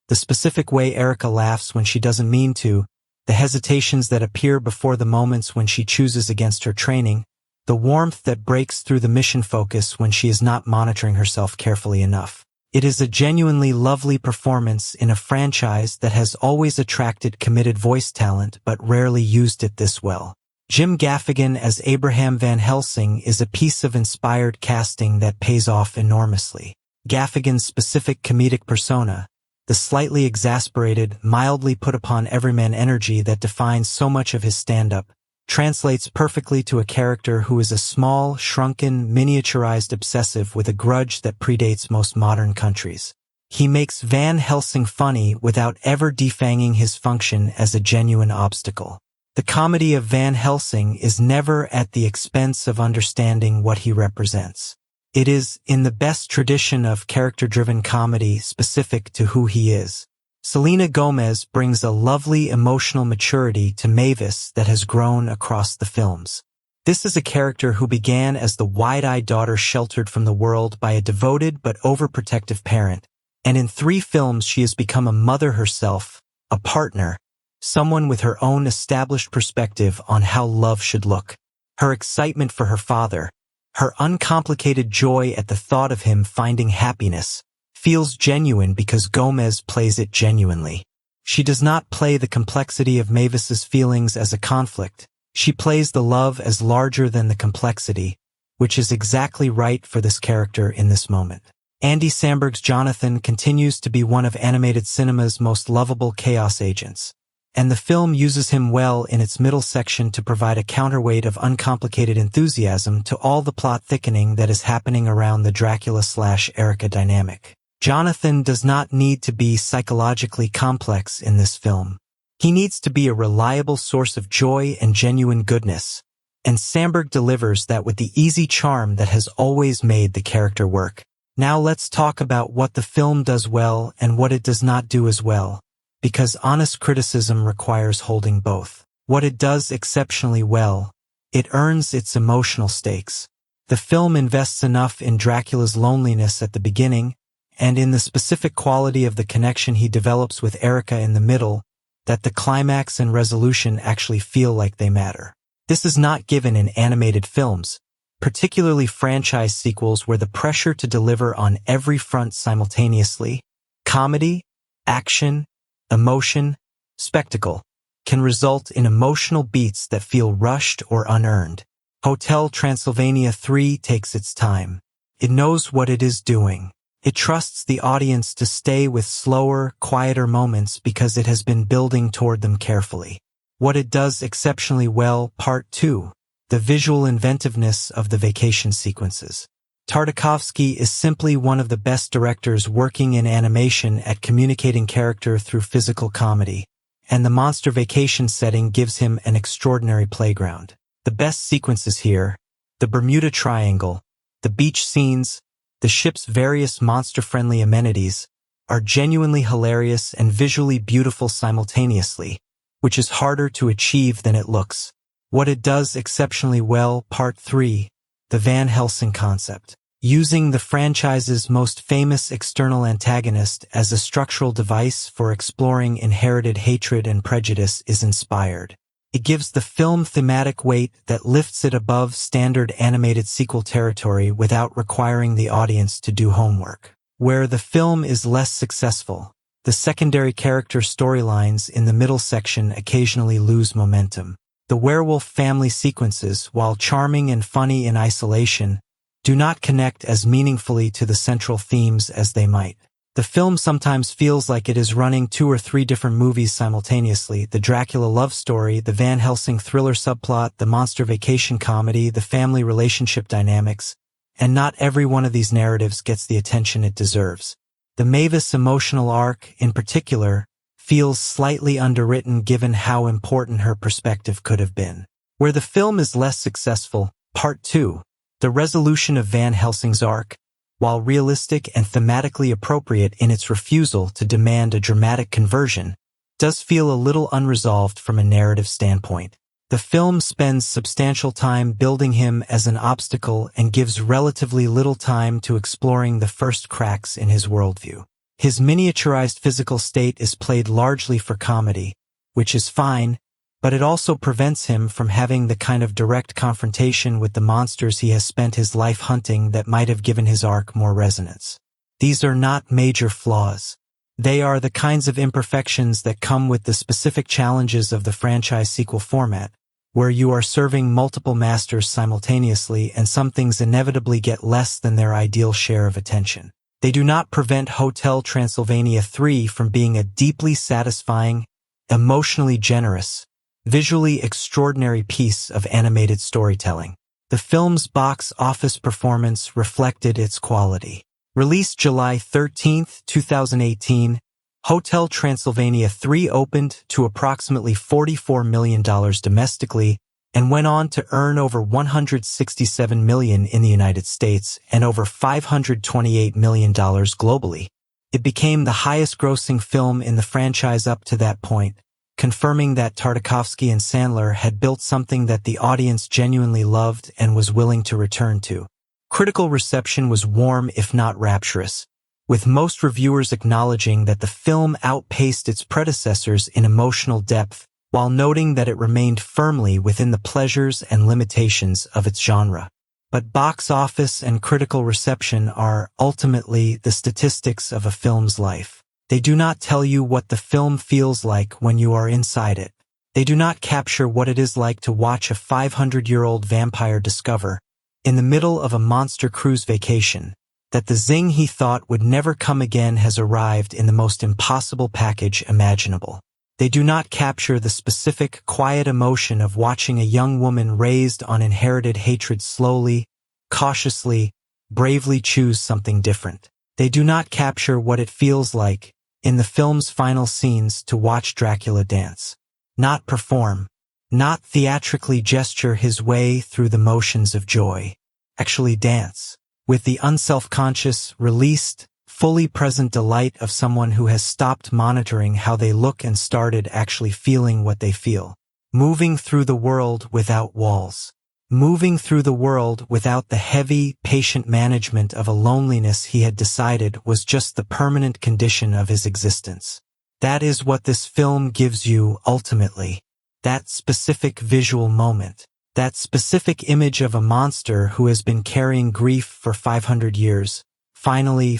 A: The specific way Erica laughs when she doesn't mean to, the hesitations that appear before the moments when she chooses against her training, the warmth that breaks through the mission focus when she is not monitoring herself carefully enough. It is a genuinely lovely performance in a franchise that has always attracted committed voice talent but rarely used it this well. Jim Gaffigan as Abraham Van Helsing is a piece of inspired casting that pays off enormously. Gaffigan's specific comedic persona, the slightly exasperated, mildly put-upon everyman energy that defines so much of his stand-up, translates perfectly to a character who is a small, shrunken, miniaturized obsessive with a grudge that predates most modern countries. He makes Van Helsing funny without ever defanging his function as a genuine obstacle. The comedy of Van Helsing is never at the expense of understanding what he represents. It is in the best tradition of character-driven comedy specific to who he is. Selena Gomez brings a lovely emotional maturity to Mavis that has grown across the films. This is a character who began as the wide-eyed daughter sheltered from the world by a devoted but overprotective parent, and in 3 films she has become a mother herself, a partner, someone with her own established perspective on how love should look. Her excitement for her father, her uncomplicated joy at the thought of him finding happiness, feels genuine because Gomez plays it genuinely. She does not play the complexity of Mavis's feelings as a conflict. She plays the love as larger than the complexity, which is exactly right for this character in this moment. Andy Samberg's Jonathan continues to be one of animated cinema's most lovable chaos agents, and the film uses him well in its middle section to provide a counterweight of uncomplicated enthusiasm to all the plot thickening that is happening around the Dracula/Erica dynamic. Jonathan does not need to be psychologically complex in this film. He needs to be a reliable source of joy and genuine goodness, and Samberg delivers that with the easy charm that has always made the character work. Now let's talk about what the film does well and what it does not do as well, because honest criticism requires holding both. What it does exceptionally well, it earns its emotional stakes. The film invests enough in Dracula's loneliness at the beginning, and in the specific quality of the connection he develops with Erica in the middle, that the climax and resolution actually feel like they matter. This is not given in animated films, particularly franchise sequels where the pressure to deliver on every front simultaneously, comedy, action, emotion, spectacle, can result in emotional beats that feel rushed or unearned. Hotel Transylvania 3 takes its time. It knows what it is doing. It trusts the audience to stay with slower, quieter moments because it has been building toward them carefully. What it does exceptionally well, Part 2. The visual inventiveness of the vacation sequences. Tartakovsky is simply one of the best directors working in animation at communicating character through physical comedy, and the monster vacation setting gives him an extraordinary playground. The best sequences here, the Bermuda Triangle, the beach scenes, the ship's various monster-friendly amenities, are genuinely hilarious and visually beautiful simultaneously, which is harder to achieve than it looks. What it does exceptionally well, Part 3, the Van Helsing concept. Using the franchise's most famous external antagonist as a structural device for exploring inherited hatred and prejudice is inspired. It gives the film thematic weight that lifts it above standard animated sequel territory without requiring the audience to do homework. Where the film is less successful, the secondary character storylines in the middle section occasionally lose momentum. The werewolf family sequences, while charming and funny in isolation, do not connect as meaningfully to the central themes as they might. The film sometimes feels like it is running 2 or 3 different movies simultaneously: the Dracula love story, the Van Helsing thriller subplot, the monster vacation comedy, the family relationship dynamics, and not every one of these narratives gets the attention it deserves. The Mavis emotional arc, in particular, feels slightly underwritten given how important her perspective could have been. Where the film is less successful, Part 2, the resolution of Van Helsing's arc, while realistic and thematically appropriate in its refusal to demand a dramatic conversion, does feel a little unresolved from a narrative standpoint. The film spends substantial time building him as an obstacle and gives relatively little time to exploring the first cracks in his worldview. His miniaturized physical state is played largely for comedy, which is fine, but it also prevents him from having the kind of direct confrontation with the monsters he has spent his life hunting that might have given his arc more resonance. These are not major flaws. They are the kinds of imperfections that come with the specific challenges of the franchise sequel format, where you are serving multiple masters simultaneously and some things inevitably get less than their ideal share of attention. They do not prevent Hotel Transylvania 3 from being a deeply satisfying, emotionally generous, visually extraordinary piece of animated storytelling. The film's box office performance reflected its quality. Released July 13, 2018, Hotel Transylvania 3 opened to approximately $44 million domestically and went on to earn over $167 million in the United States and over $528 million globally. It became the highest-grossing film in the franchise up to that point, confirming that Tartakovsky and Sandler had built something that the audience genuinely loved and was willing to return to. Critical reception was warm if not rapturous, with most reviewers acknowledging that the film outpaced its predecessors in emotional depth, while noting that it remained firmly within the pleasures and limitations of its genre. But box office and critical reception are, ultimately, the statistics of a film's life. They do not tell you what the film feels like when you are inside it. They do not capture what it is like to watch a 500-year-old vampire discover, in the middle of a monster cruise vacation, that the zing he thought would never come again has arrived in the most impossible package imaginable. They do not capture the specific, quiet emotion of watching a young woman raised on inherited hatred slowly, cautiously, bravely choose something different. They do not capture what it feels like, in the film's final scenes, to watch Dracula dance. Not perform. Not theatrically gesture his way through the motions of joy. Actually dance. With the unself-conscious, released, fully present delight of someone who has stopped monitoring how they look and started actually feeling what they feel. Moving through the world without walls. Moving through the world without the heavy, patient management of a loneliness he had decided was just the permanent condition of his existence. That is what this film gives you ultimately. That specific visual moment. That specific image of a monster who has been carrying grief for 500 years, finally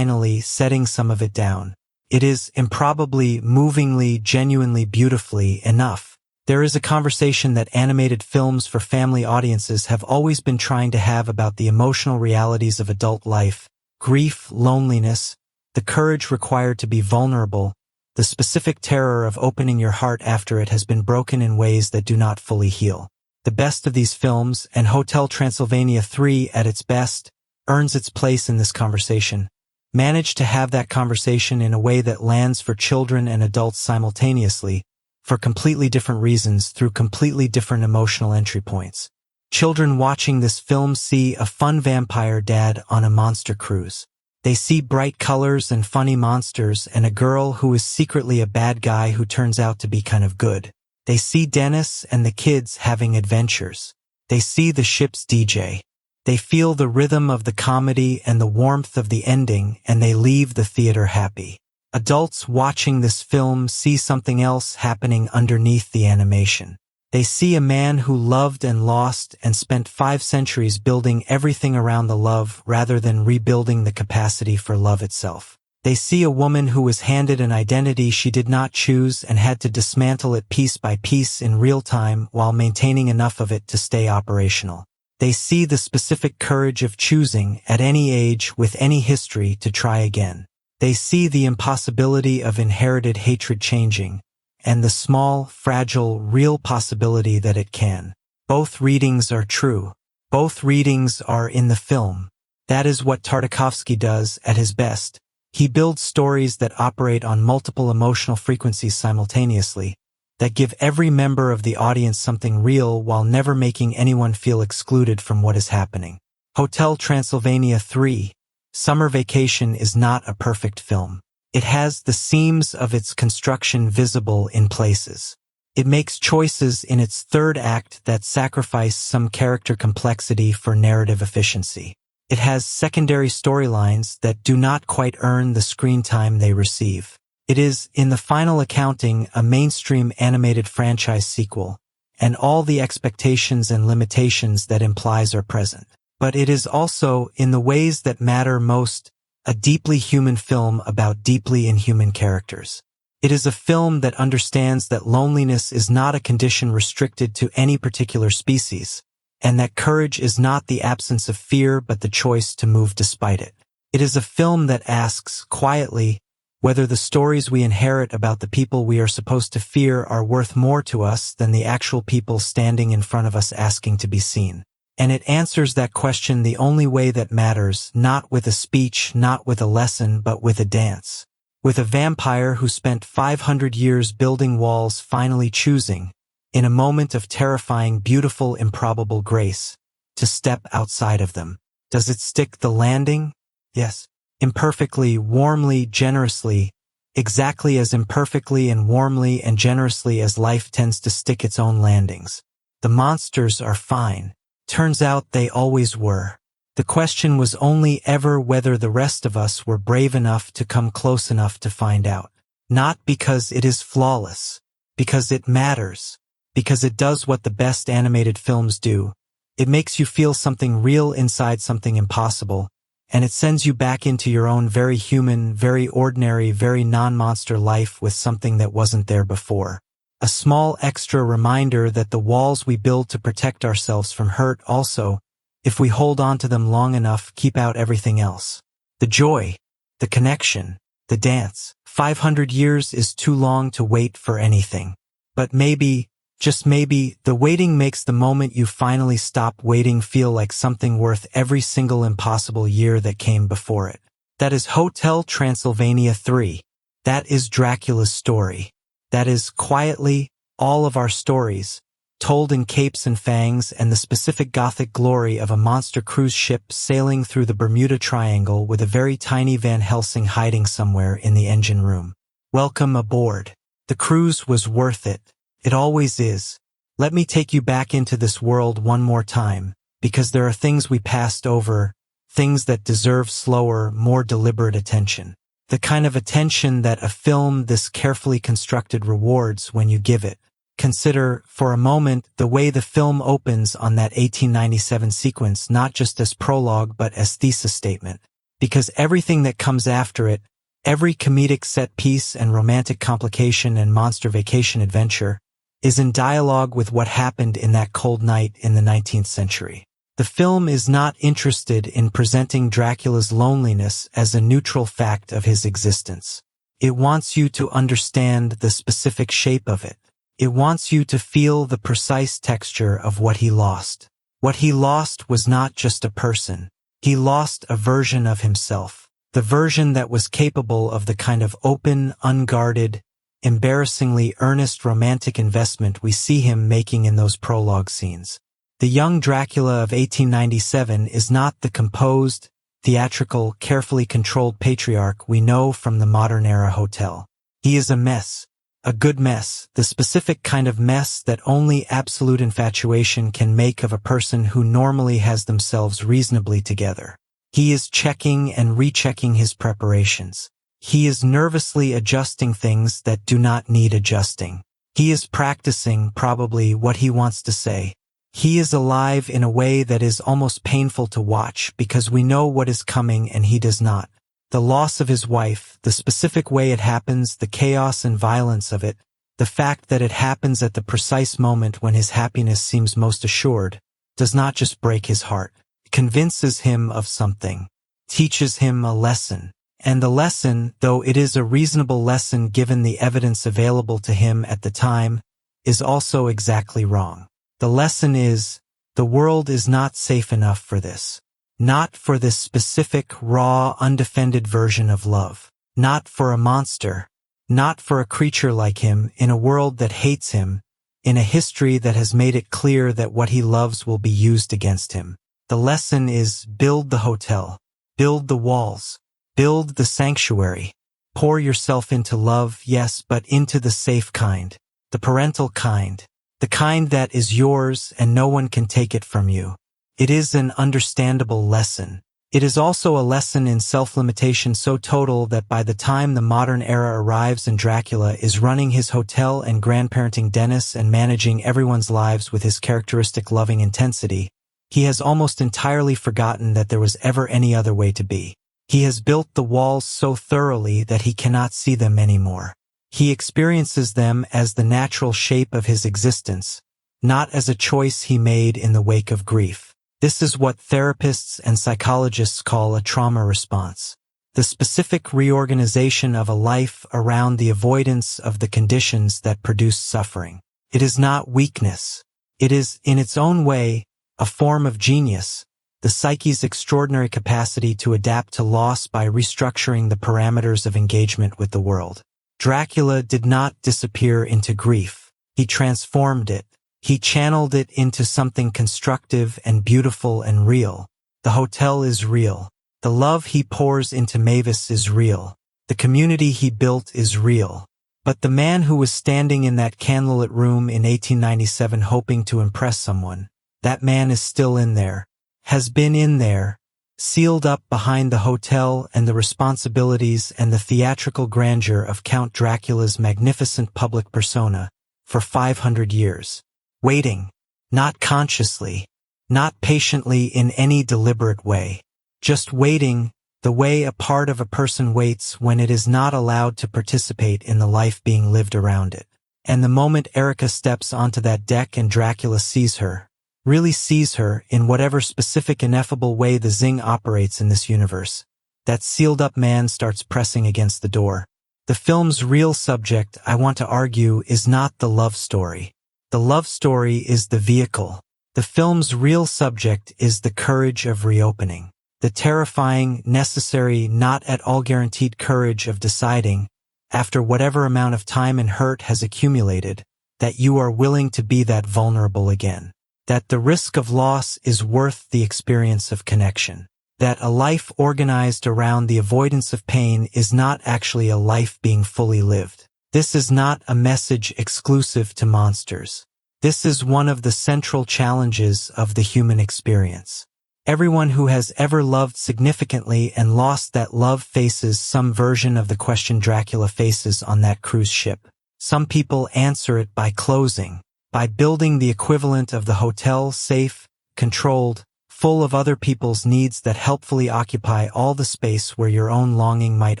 A: setting some of it down. It is improbably, movingly, genuinely, beautifully enough. There is a conversation that animated films for family audiences have always been trying to have about the emotional realities of adult life, grief, loneliness, the courage required to be vulnerable, the specific terror of opening your heart after it has been broken in ways that do not fully heal. The best of these films, and Hotel Transylvania 3 at its best, earns its place in this conversation. Manage to have that conversation in a way that lands for children and adults simultaneously, for completely different reasons through completely different emotional entry points. Children watching this film see a fun vampire dad on a monster cruise. They see bright colors and funny monsters and a girl who is secretly a bad guy who turns out to be kind of good. They see Dennis and the kids having adventures. They see the ship's DJ. They feel the rhythm of the comedy and the warmth of the ending, and they leave the theater happy. Adults watching this film see something else happening underneath the animation. They see a man who loved and lost and spent 5 centuries building everything around the love rather than rebuilding the capacity for love itself. They see a woman who was handed an identity she did not choose and had to dismantle it piece by piece in real time while maintaining enough of it to stay operational. They see the specific courage of choosing, at any age with any history, to try again. They see the impossibility of inherited hatred changing, and the small, fragile, real possibility that it can. Both readings are true. Both readings are in the film. That is what Tartakovsky does at his best. He builds stories that operate on multiple emotional frequencies simultaneously, that give every member of the audience something real while never making anyone feel excluded from what is happening. Hotel Transylvania 3. Summer Vacation is not a perfect film. It has the seams of its construction visible in places. It makes choices in its third act that sacrifice some character complexity for narrative efficiency. It has secondary storylines that do not quite earn the screen time they receive. It is, in the final accounting, a mainstream animated franchise sequel, and all the expectations and limitations that implies are present. But it is also, in the ways that matter most, a deeply human film about deeply inhuman characters. It is a film that understands that loneliness is not a condition restricted to any particular species, and that courage is not the absence of fear but the choice to move despite it. It is a film that asks, quietly, whether the stories we inherit about the people we are supposed to fear are worth more to us than the actual people standing in front of us asking to be seen. And it answers that question the only way that matters, not with a speech, not with a lesson, but with a dance. With a vampire who spent 500 years building walls finally choosing, in a moment of terrifying, beautiful, improbable grace, to step outside of them. Does it stick the landing? Yes. Imperfectly, warmly, generously, exactly as imperfectly and warmly and generously as life tends to stick its own landings. The monsters are fine. Turns out they always were. The question was only ever whether the rest of us were brave enough to come close enough to find out. Not because it is flawless, because it matters, because it does what the best animated films do. It makes you feel something real inside something impossible, and it sends you back into your own very human, very ordinary, very non-monster life with something that wasn't there before. A small extra reminder that the walls we build to protect ourselves from hurt also, if we hold on to them long enough, keep out everything else. The joy, the connection, the dance. 500 years is too long to wait for anything. But maybe, just maybe, the waiting makes the moment you finally stop waiting feel like something worth every single impossible year that came before it. That is Hotel Transylvania 3. That is Dracula's story. That is, quietly, all of our stories, told in capes and fangs and the specific gothic glory of a monster cruise ship sailing through the Bermuda Triangle with a very tiny Van Helsing hiding somewhere in the engine room. Welcome aboard. The cruise was worth it. It always is. Let me take you back into this world one more time, because there are things we passed over, things that deserve slower, more deliberate attention. The kind of attention that a film this carefully constructed rewards when you give it. Consider, for a moment, the way the film opens on that 1897 sequence, not just as prologue but as thesis statement. Because everything that comes after it, every comedic set piece and romantic complication and monster vacation adventure, is in dialogue with what happened in that cold night in the 19th century. The film is not interested in presenting Dracula's loneliness as a neutral fact of his existence. It wants you to understand the specific shape of it. It wants you to feel the precise texture of what he lost. What he lost was not just a person. He lost a version of himself. The version that was capable of the kind of open, unguarded, embarrassingly earnest romantic investment we see him making in those prologue scenes. The young Dracula of 1897 is not the composed, theatrical, carefully controlled patriarch we know from the modern-era hotel. He is a mess. A good mess, the specific kind of mess that only absolute infatuation can make of a person who normally has themselves reasonably together. He is checking and rechecking his preparations. He is nervously adjusting things that do not need adjusting. He is practicing, probably, what he wants to say. He is alive in a way that is almost painful to watch because we know what is coming and he does not. The loss of his wife, the specific way it happens, the chaos and violence of it, the fact that it happens at the precise moment when his happiness seems most assured, does not just break his heart. It convinces him of something, teaches him a lesson. And the lesson, though it is a reasonable lesson given the evidence available to him at the time, is also exactly wrong. The lesson is, the world is not safe enough for this. Not for this specific, raw, undefended version of love. Not for a monster. Not for a creature like him, in a world that hates him, in a history that has made it clear that what he loves will be used against him. The lesson is, build the hotel. Build the walls. Build the sanctuary. Pour yourself into love, yes, but into the safe kind. The parental kind. The kind that is yours and no one can take it from you. It is an understandable lesson. It is also a lesson in self-limitation so total that by the time the modern era arrives and Dracula is running his hotel and grandparenting Dennis and managing everyone's lives with his characteristic loving intensity, he has almost entirely forgotten that there was ever any other way to be. He has built the walls so thoroughly that he cannot see them anymore. He experiences them as the natural shape of his existence, not as a choice he made in the wake of grief. This is what therapists and psychologists call a trauma response. The specific reorganization of a life around the avoidance of the conditions that produce suffering. It is not weakness. It is, in its own way, a form of genius, the psyche's extraordinary capacity to adapt to loss by restructuring the parameters of engagement with the world. Dracula did not disappear into grief. He transformed it. He channeled it into something constructive and beautiful and real. The hotel is real. The love he pours into Mavis is real. The community he built is real. But the man who was standing in that candlelit room in 1897 hoping to impress someone, that man is still in there, has been in there, sealed up behind the hotel and the responsibilities and the theatrical grandeur of Count Dracula's magnificent public persona, for 500 years. Waiting, not consciously, not patiently in any deliberate way, Just waiting, the way a part of a person waits when it is not allowed to participate in the life being lived around it. And the moment Erica steps onto that deck and Dracula sees her, really sees her in whatever specific ineffable way the Zing operates in this universe, that sealed-up man starts pressing against the door. The film's real subject, I want to argue, is not the love story. The love story is the vehicle. The film's real subject is the courage of reopening. The terrifying, necessary, not at all guaranteed courage of deciding, after whatever amount of time and hurt has accumulated, that you are willing to be that vulnerable again. That the risk of loss is worth the experience of connection. That a life organized around the avoidance of pain is not actually a life being fully lived. This is not a message exclusive to monsters. This is one of the central challenges of the human experience. Everyone who has ever loved significantly and lost that love faces some version of the question Dracula faces on that cruise ship. Some people answer it by closing, by building the equivalent of the hotel, safe, controlled, full of other people's needs that helpfully occupy all the space where your own longing might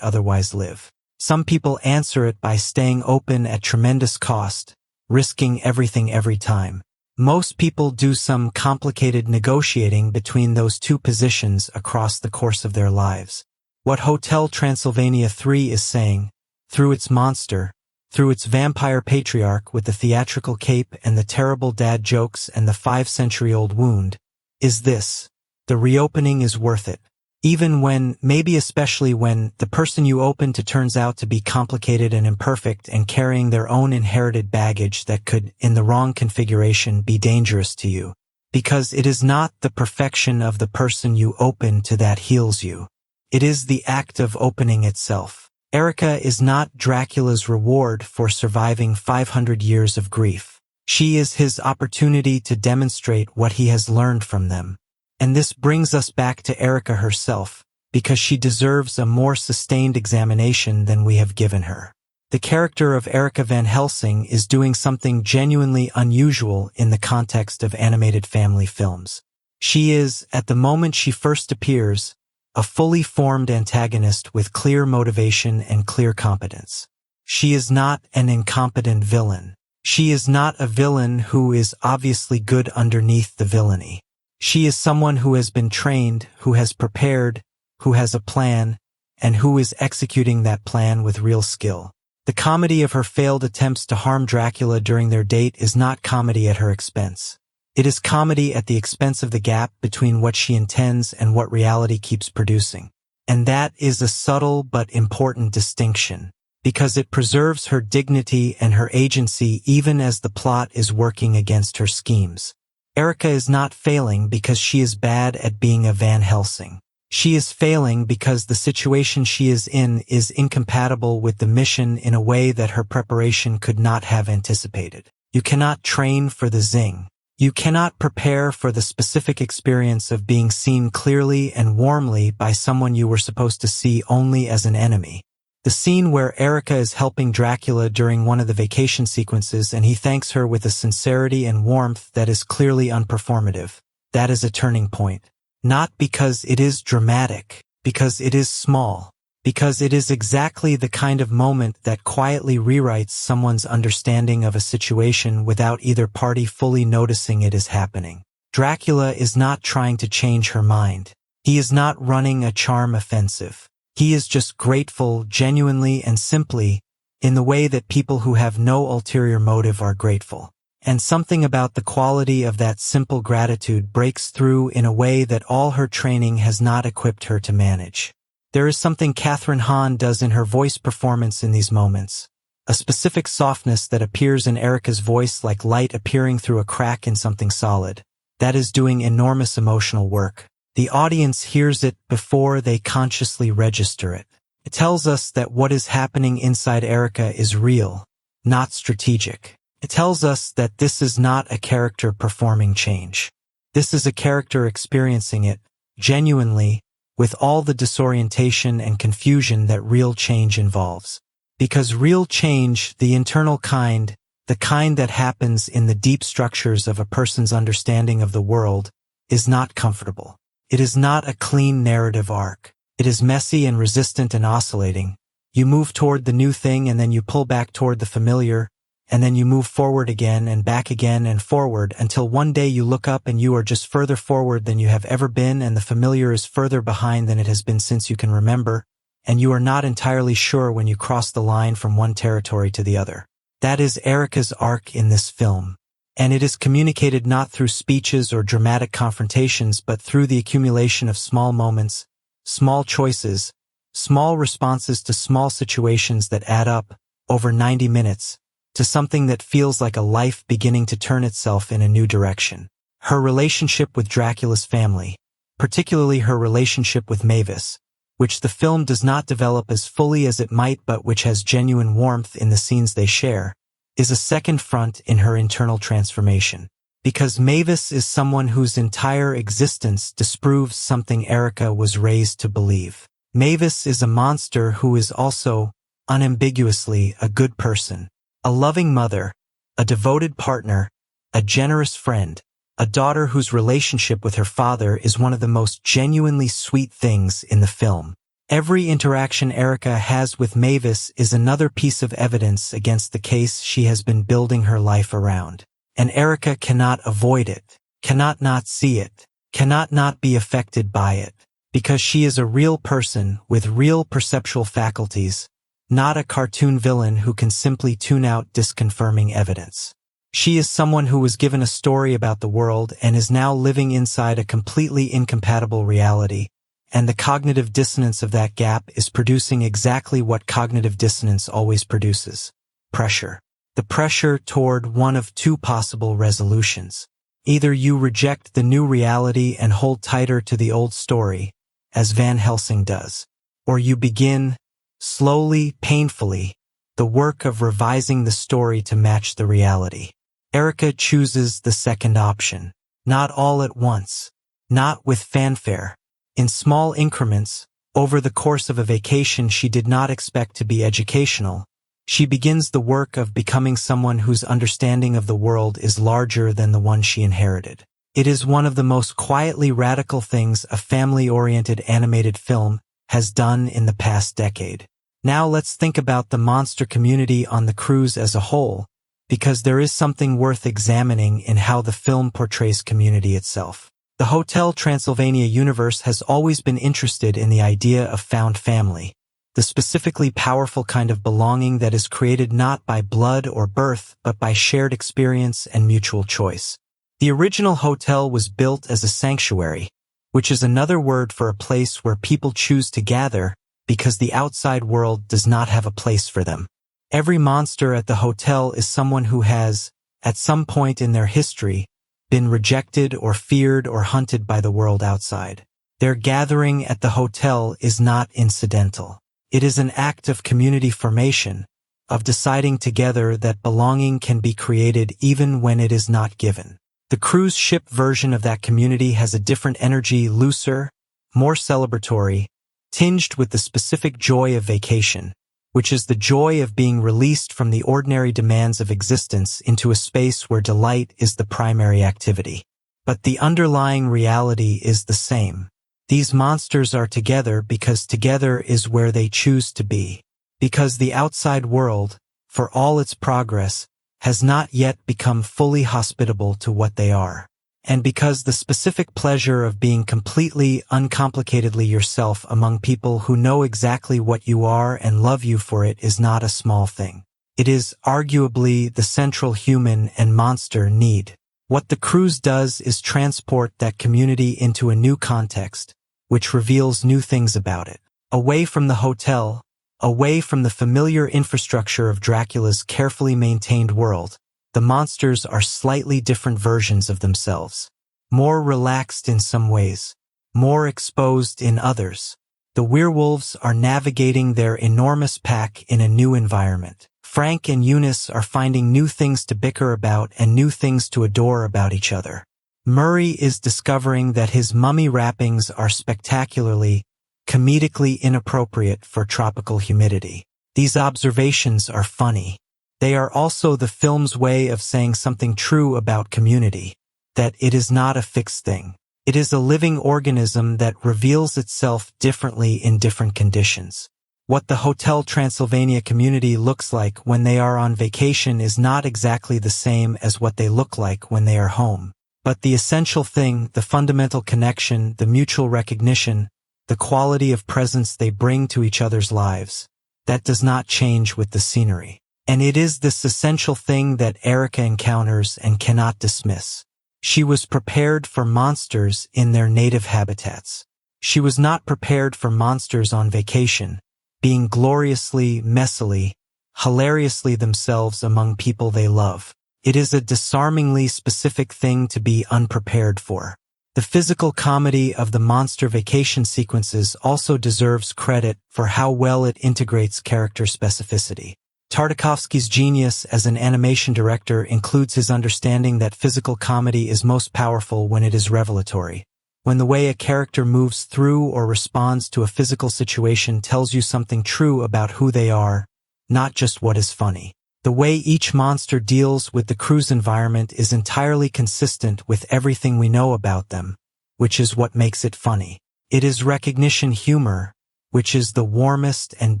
A: otherwise live. Some people answer it by staying open at tremendous cost, risking everything every time. Most people do some complicated negotiating between those two positions across the course of their lives. What Hotel Transylvania 3 is saying, through its monster, through its vampire patriarch with the theatrical cape and the terrible dad jokes and the 5-century-old wound, is this: the reopening is worth it. Even when, maybe especially when, the person you open to turns out to be complicated and imperfect and carrying their own inherited baggage that could, in the wrong configuration, be dangerous to you. Because it is not the perfection of the person you open to that heals you. It is the act of opening itself. Erica is not Dracula's reward for surviving 500 years of grief. She is his opportunity to demonstrate what he has learned from them. And this brings us back to Erica herself, because she deserves a more sustained examination than we have given her. The character of Erica Van Helsing is doing something genuinely unusual in the context of animated family films. She is, at the moment she first appears, a fully formed antagonist with clear motivation and clear competence. She is not an incompetent villain. She is not a villain who is obviously good underneath the villainy. She is someone who has been trained, who has prepared, who has a plan, and who is executing that plan with real skill. The comedy of her failed attempts to harm Dracula during their date is not comedy at her expense. It is comedy at the expense of the gap between what she intends and what reality keeps producing. And that is a subtle but important distinction, because it preserves her dignity and her agency even as the plot is working against her schemes. Erica is not failing because she is bad at being a Van Helsing. She is failing because the situation she is in is incompatible with the mission in a way that her preparation could not have anticipated. You cannot train for the zing. You cannot prepare for the specific experience of being seen clearly and warmly by someone you were supposed to see only as an enemy. The scene where Erica is helping Dracula during one of the vacation sequences and he thanks her with a sincerity and warmth that is clearly unperformative. That is a turning point. Not because it is dramatic, because it is small, because it is exactly the kind of moment that quietly rewrites someone's understanding of a situation without either party fully noticing it is happening. Dracula is not trying to change her mind. He is not running a charm offensive. He is just grateful, genuinely and simply, in the way that people who have no ulterior motive are grateful. And something about the quality of that simple gratitude breaks through in a way that all her training has not equipped her to manage. There is something Catherine Hahn does in her voice performance in these moments, a specific softness that appears in Erica's voice like light appearing through a crack in something solid, that is doing enormous emotional work. The audience hears it before they consciously register it. It tells us that what is happening inside Erica is real, not strategic. It tells us that this is not a character performing change. This is a character experiencing it, genuinely, with all the disorientation and confusion that real change involves. Because real change, the internal kind, the kind that happens in the deep structures of a person's understanding of the world, is not comfortable. It is not a clean narrative arc. It is messy and resistant and oscillating. You move toward the new thing and then you pull back toward the familiar, and then you move forward again and back again and forward until one day you look up and you are just further forward than you have ever been, and the familiar is further behind than it has been since you can remember, and you are not entirely sure when you cross the line from one territory to the other. That is Erica's arc in this film. And it is communicated not through speeches or dramatic confrontations but through the accumulation of small moments, small choices, small responses to small situations that add up, over 90 minutes, to something that feels like a life beginning to turn itself in a new direction. Her relationship with Dracula's family, particularly her relationship with Mavis, which the film does not develop as fully as it might but which has genuine warmth in the scenes they share, is a second front in her internal transformation. Because Mavis is someone whose entire existence disproves something Erica was raised to believe. Mavis is a monster who is also, unambiguously, a good person, a loving mother, a devoted partner, a generous friend, a daughter whose relationship with her father is one of the most genuinely sweet things in the film. Every interaction Erica has with Mavis is another piece of evidence against the case she has been building her life around. And Erica cannot avoid it, cannot not see it, cannot not be affected by it, because she is a real person with real perceptual faculties, not a cartoon villain who can simply tune out disconfirming evidence. She is someone who was given a story about the world and is now living inside a completely incompatible reality, and the cognitive dissonance of that gap is producing exactly what cognitive dissonance always produces: pressure. The pressure toward one of two possible resolutions. Either you reject the new reality and hold tighter to the old story, as Van Helsing does, or you begin, slowly, painfully, the work of revising the story to match the reality. Erica chooses the second option. Not all at once. Not with fanfare. In small increments, over the course of a vacation she did not expect to be educational, she begins the work of becoming someone whose understanding of the world is larger than the one she inherited. It is one of the most quietly radical things a family-oriented animated film has done in the past decade. Now let's think about the monster community on the cruise as a whole, because there is something worth examining in how the film portrays community itself. The Hotel Transylvania universe has always been interested in the idea of found family, the specifically powerful kind of belonging that is created not by blood or birth but by shared experience and mutual choice. The original hotel was built as a sanctuary, which is another word for a place where people choose to gather because the outside world does not have a place for them. Every monster at the hotel is someone who has, at some point in their history, been rejected or feared or hunted by the world outside. Their gathering at the hotel is not incidental. It is an act of community formation, of deciding together that belonging can be created even when it is not given. The cruise ship version of that community has a different energy, looser, more celebratory, tinged with the specific joy of vacation, which is the joy of being released from the ordinary demands of existence into a space where delight is the primary activity. But the underlying reality is the same. These monsters are together because together is where they choose to be. Because the outside world, for all its progress, has not yet become fully hospitable to what they are. And because the specific pleasure of being completely, uncomplicatedly yourself among people who know exactly what you are and love you for it is not a small thing. It is, arguably, the central human and monster need. What the cruise does is transport that community into a new context, which reveals new things about it. Away from the hotel, away from the familiar infrastructure of Dracula's carefully maintained world, the monsters are slightly different versions of themselves. More relaxed in some ways, more exposed in others. The werewolves are navigating their enormous pack in a new environment. Frank and Eunice are finding new things to bicker about and new things to adore about each other. Murray is discovering that his mummy wrappings are spectacularly, comedically inappropriate for tropical humidity. These observations are funny. They are also the film's way of saying something true about community, that it is not a fixed thing. It is a living organism that reveals itself differently in different conditions. What the Hotel Transylvania community looks like when they are on vacation is not exactly the same as what they look like when they are home. But the essential thing, the fundamental connection, the mutual recognition, the quality of presence they bring to each other's lives, that does not change with the scenery. And it is this essential thing that Erica encounters and cannot dismiss. She was prepared for monsters in their native habitats. She was not prepared for monsters on vacation, being gloriously, messily, hilariously themselves among people they love. It is a disarmingly specific thing to be unprepared for. The physical comedy of the monster vacation sequences also deserves credit for how well it integrates character specificity. Tartakovsky's genius as an animation director includes his understanding that physical comedy is most powerful when it is revelatory, when the way a character moves through or responds to a physical situation tells you something true about who they are, not just what is funny. The way each monster deals with the crew's environment is entirely consistent with everything we know about them, which is what makes it funny. It is recognition humor, which is the warmest and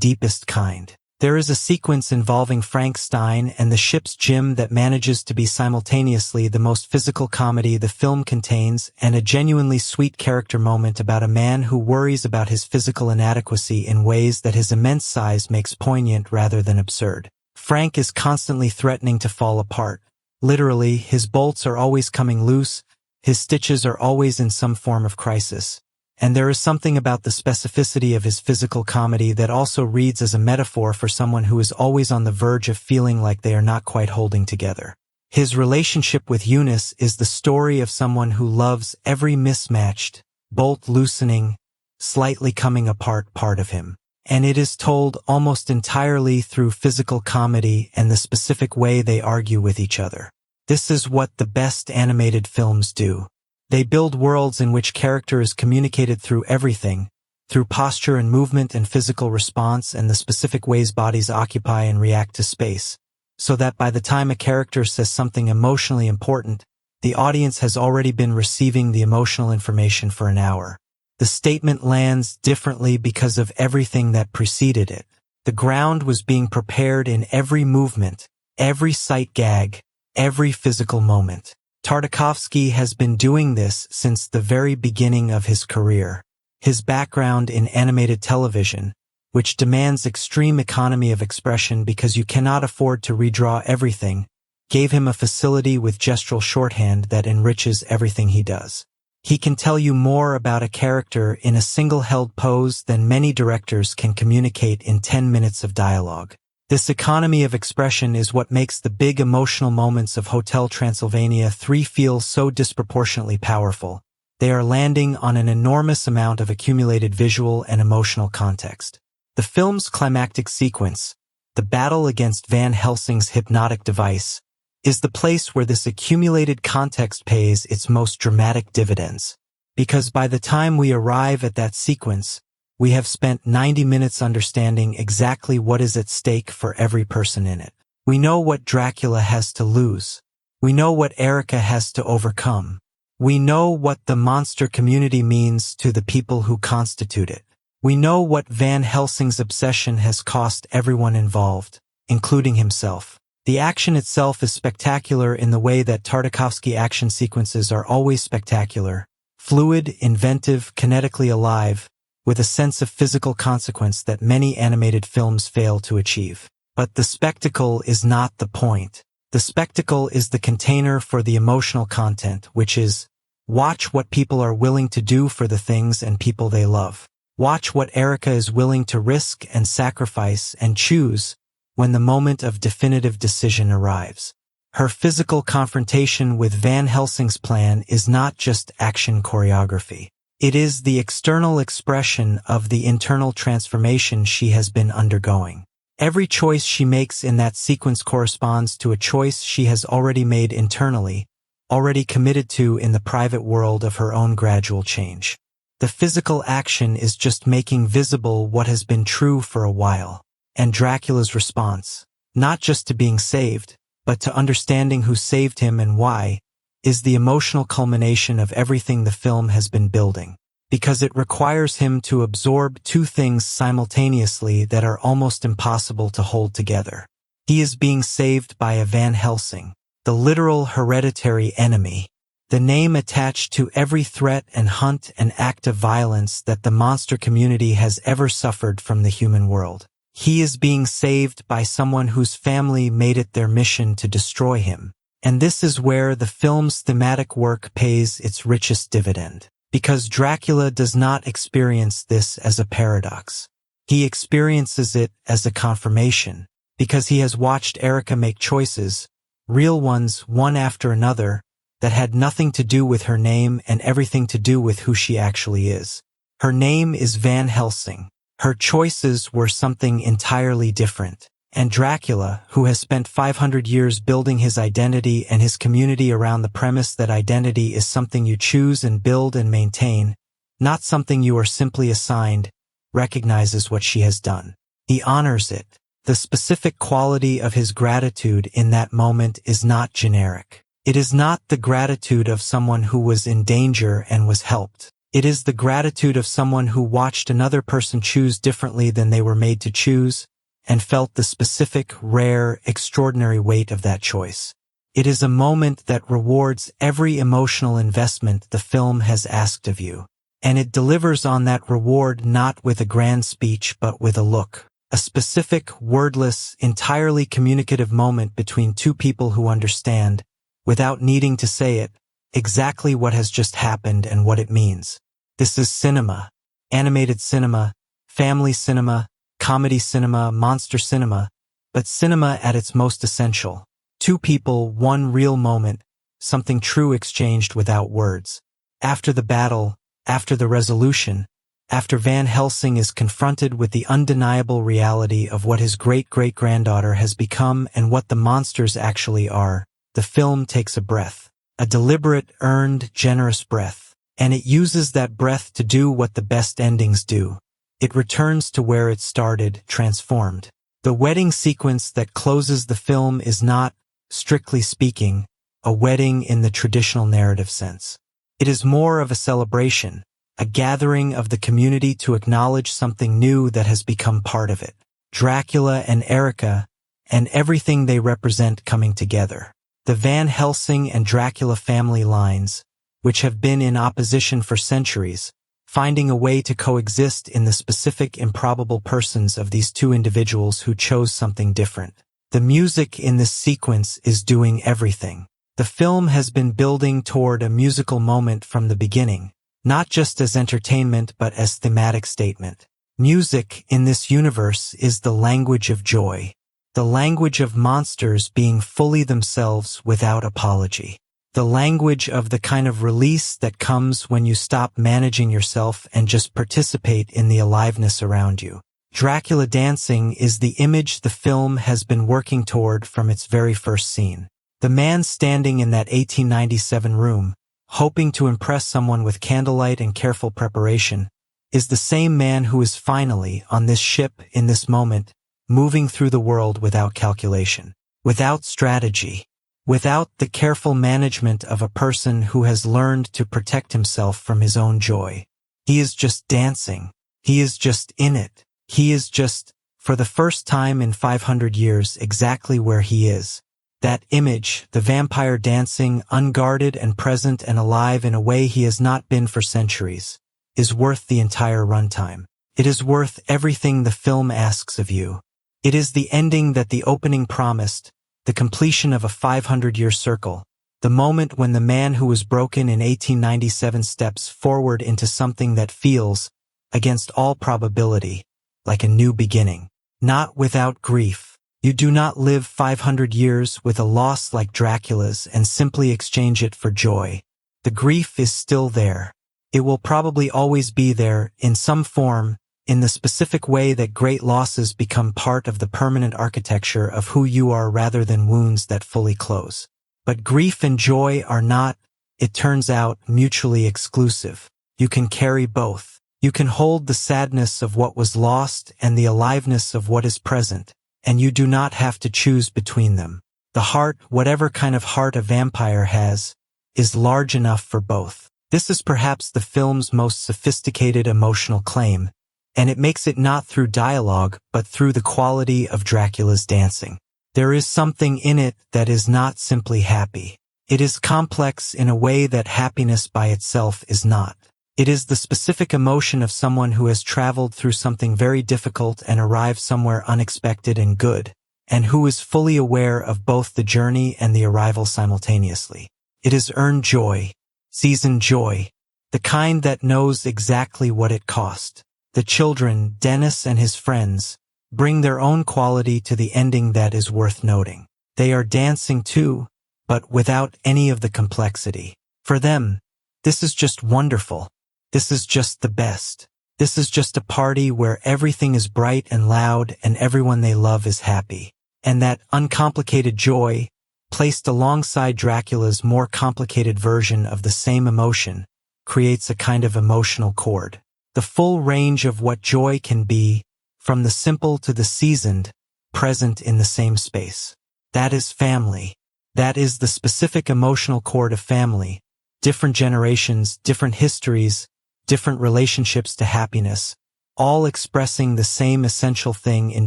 A: deepest kind. There is a sequence involving Frank Stein and the ship's Jim that manages to be simultaneously the most physical comedy the film contains and a genuinely sweet character moment about a man who worries about his physical inadequacy in ways that his immense size makes poignant rather than absurd. Frank is constantly threatening to fall apart. Literally, his bolts are always coming loose, his stitches are always in some form of crisis. And there is something about the specificity of his physical comedy that also reads as a metaphor for someone who is always on the verge of feeling like they are not quite holding together. His relationship with Eunice is the story of someone who loves every mismatched, bolt-loosening, slightly coming apart part of him. And it is told almost entirely through physical comedy and the specific way they argue with each other. This is what the best animated films do. They build worlds in which character is communicated through everything, through posture and movement and physical response and the specific ways bodies occupy and react to space, so that by the time a character says something emotionally important, the audience has already been receiving the emotional information for an hour. The statement lands differently because of everything that preceded it. The ground was being prepared in every movement, every sight gag, every physical moment. Tartakovsky has been doing this since the very beginning of his career. His background in animated television, which demands extreme economy of expression because you cannot afford to redraw everything, gave him a facility with gestural shorthand that enriches everything he does. He can tell you more about a character in a single held pose than many directors can communicate in 10 minutes of dialogue. This economy of expression is what makes the big emotional moments of Hotel Transylvania 3 feel so disproportionately powerful. They are landing on an enormous amount of accumulated visual and emotional context. The film's climactic sequence, the battle against Van Helsing's hypnotic device, is the place where this accumulated context pays its most dramatic dividends. Because by the time we arrive at that sequence, we have spent 90 minutes understanding exactly what is at stake for every person in it. We know what Dracula has to lose. We know what Erica has to overcome. We know what the monster community means to the people who constitute it. We know what Van Helsing's obsession has cost everyone involved, including himself. The action itself is spectacular in the way that Tartakovsky action sequences are always spectacular, fluid, inventive, kinetically alive, with a sense of physical consequence that many animated films fail to achieve. But the spectacle is not the point. The spectacle is the container for the emotional content, which is, watch what people are willing to do for the things and people they love. Watch what Erica is willing to risk and sacrifice and choose when the moment of definitive decision arrives. Her physical confrontation with Van Helsing's plan is not just action choreography. It is the external expression of the internal transformation she has been undergoing. Every choice she makes in that sequence corresponds to a choice she has already made internally, already committed to in the private world of her own gradual change. The physical action is just making visible what has been true for a while. And Dracula's response, not just to being saved, but to understanding who saved him and why, is the emotional culmination of everything the film has been building, because it requires him to absorb two things simultaneously that are almost impossible to hold together. He is being saved by a Van Helsing, the literal hereditary enemy, the name attached to every threat and hunt and act of violence that the monster community has ever suffered from the human world. He is being saved by someone whose family made it their mission to destroy him. And this is where the film's thematic work pays its richest dividend, because Dracula does not experience this as a paradox. He experiences it as a confirmation, because he has watched Erica make choices, real ones one after another, that had nothing to do with her name and everything to do with who she actually is. Her name is Van Helsing. Her choices were something entirely different. And Dracula, who has spent 500 years building his identity and his community around the premise that identity is something you choose and build and maintain, not something you are simply assigned, recognizes what she has done. He honors it. The specific quality of his gratitude in that moment is not generic. It is not the gratitude of someone who was in danger and was helped. It is the gratitude of someone who watched another person choose differently than they were made to choose, and felt the specific, rare, extraordinary weight of that choice. It is a moment that rewards every emotional investment the film has asked of you. And it delivers on that reward not with a grand speech but with a look. A specific, wordless, entirely communicative moment between two people who understand, without needing to say it, exactly what has just happened and what it means. This is cinema. Animated cinema, family cinema, comedy cinema, monster cinema, but cinema at its most essential. Two people, one real moment, something true exchanged without words. After the battle, after the resolution, after Van Helsing is confronted with the undeniable reality of what his great-great-granddaughter has become and what the monsters actually are, the film takes a breath. A deliberate, earned, generous breath. And it uses that breath to do what the best endings do. It returns to where it started, transformed. The wedding sequence that closes the film is not, strictly speaking, a wedding in the traditional narrative sense. It is more of a celebration, a gathering of the community to acknowledge something new that has become part of it. Dracula and Erica, and everything they represent coming together. The Van Helsing and Dracula family lines, which have been in opposition for centuries, finding a way to coexist in the specific improbable persons of these two individuals who chose something different. The music in this sequence is doing everything. The film has been building toward a musical moment from the beginning, not just as entertainment but as thematic statement. Music in this universe is the language of joy, the language of monsters being fully themselves without apology. The language of the kind of release that comes when you stop managing yourself and just participate in the aliveness around you. Dracula dancing is the image the film has been working toward from its very first scene. The man standing in that 1897 room, hoping to impress someone with candlelight and careful preparation, is the same man who is finally on this ship in this moment, moving through the world without calculation, without strategy. Without the careful management of a person who has learned to protect himself from his own joy. He is just dancing. He is just in it. He is just, for the first time in 500 years, exactly where he is. That image, the vampire dancing, unguarded and present and alive in a way he has not been for centuries, is worth the entire runtime. It is worth everything the film asks of you. It is the ending that the opening promised, the completion of a 500-year circle, the moment when the man who was broken in 1897 steps forward into something that feels, against all probability, like a new beginning. Not without grief. You do not live 500 years with a loss like Dracula's and simply exchange it for joy. The grief is still there. It will probably always be there, in some form, in the specific way that great losses become part of the permanent architecture of who you are rather than wounds that fully close. But grief and joy are not, it turns out, mutually exclusive. You can carry both. You can hold the sadness of what was lost and the aliveness of what is present, and you do not have to choose between them. The heart, whatever kind of heart a vampire has, is large enough for both. This is perhaps the film's most sophisticated emotional claim, and it makes it not through dialogue but through the quality of Dracula's dancing. There is something in it that is not simply happy. It is complex in a way that happiness by itself is not. It is the specific emotion of someone who has traveled through something very difficult and arrived somewhere unexpected and good, and who is fully aware of both the journey and the arrival simultaneously. It is earned joy, seasoned joy, the kind that knows exactly what it cost. The children, Dennis and his friends, bring their own quality to the ending that is worth noting. They are dancing too, but without any of the complexity. For them, this is just wonderful. This is just the best. This is just a party where everything is bright and loud and everyone they love is happy. And that uncomplicated joy, placed alongside Dracula's more complicated version of the same emotion, creates a kind of emotional chord. The full range of what joy can be, from the simple to the seasoned, present in the same space. That is family. That is the specific emotional chord of family. Different generations, different histories, different relationships to happiness, all expressing the same essential thing in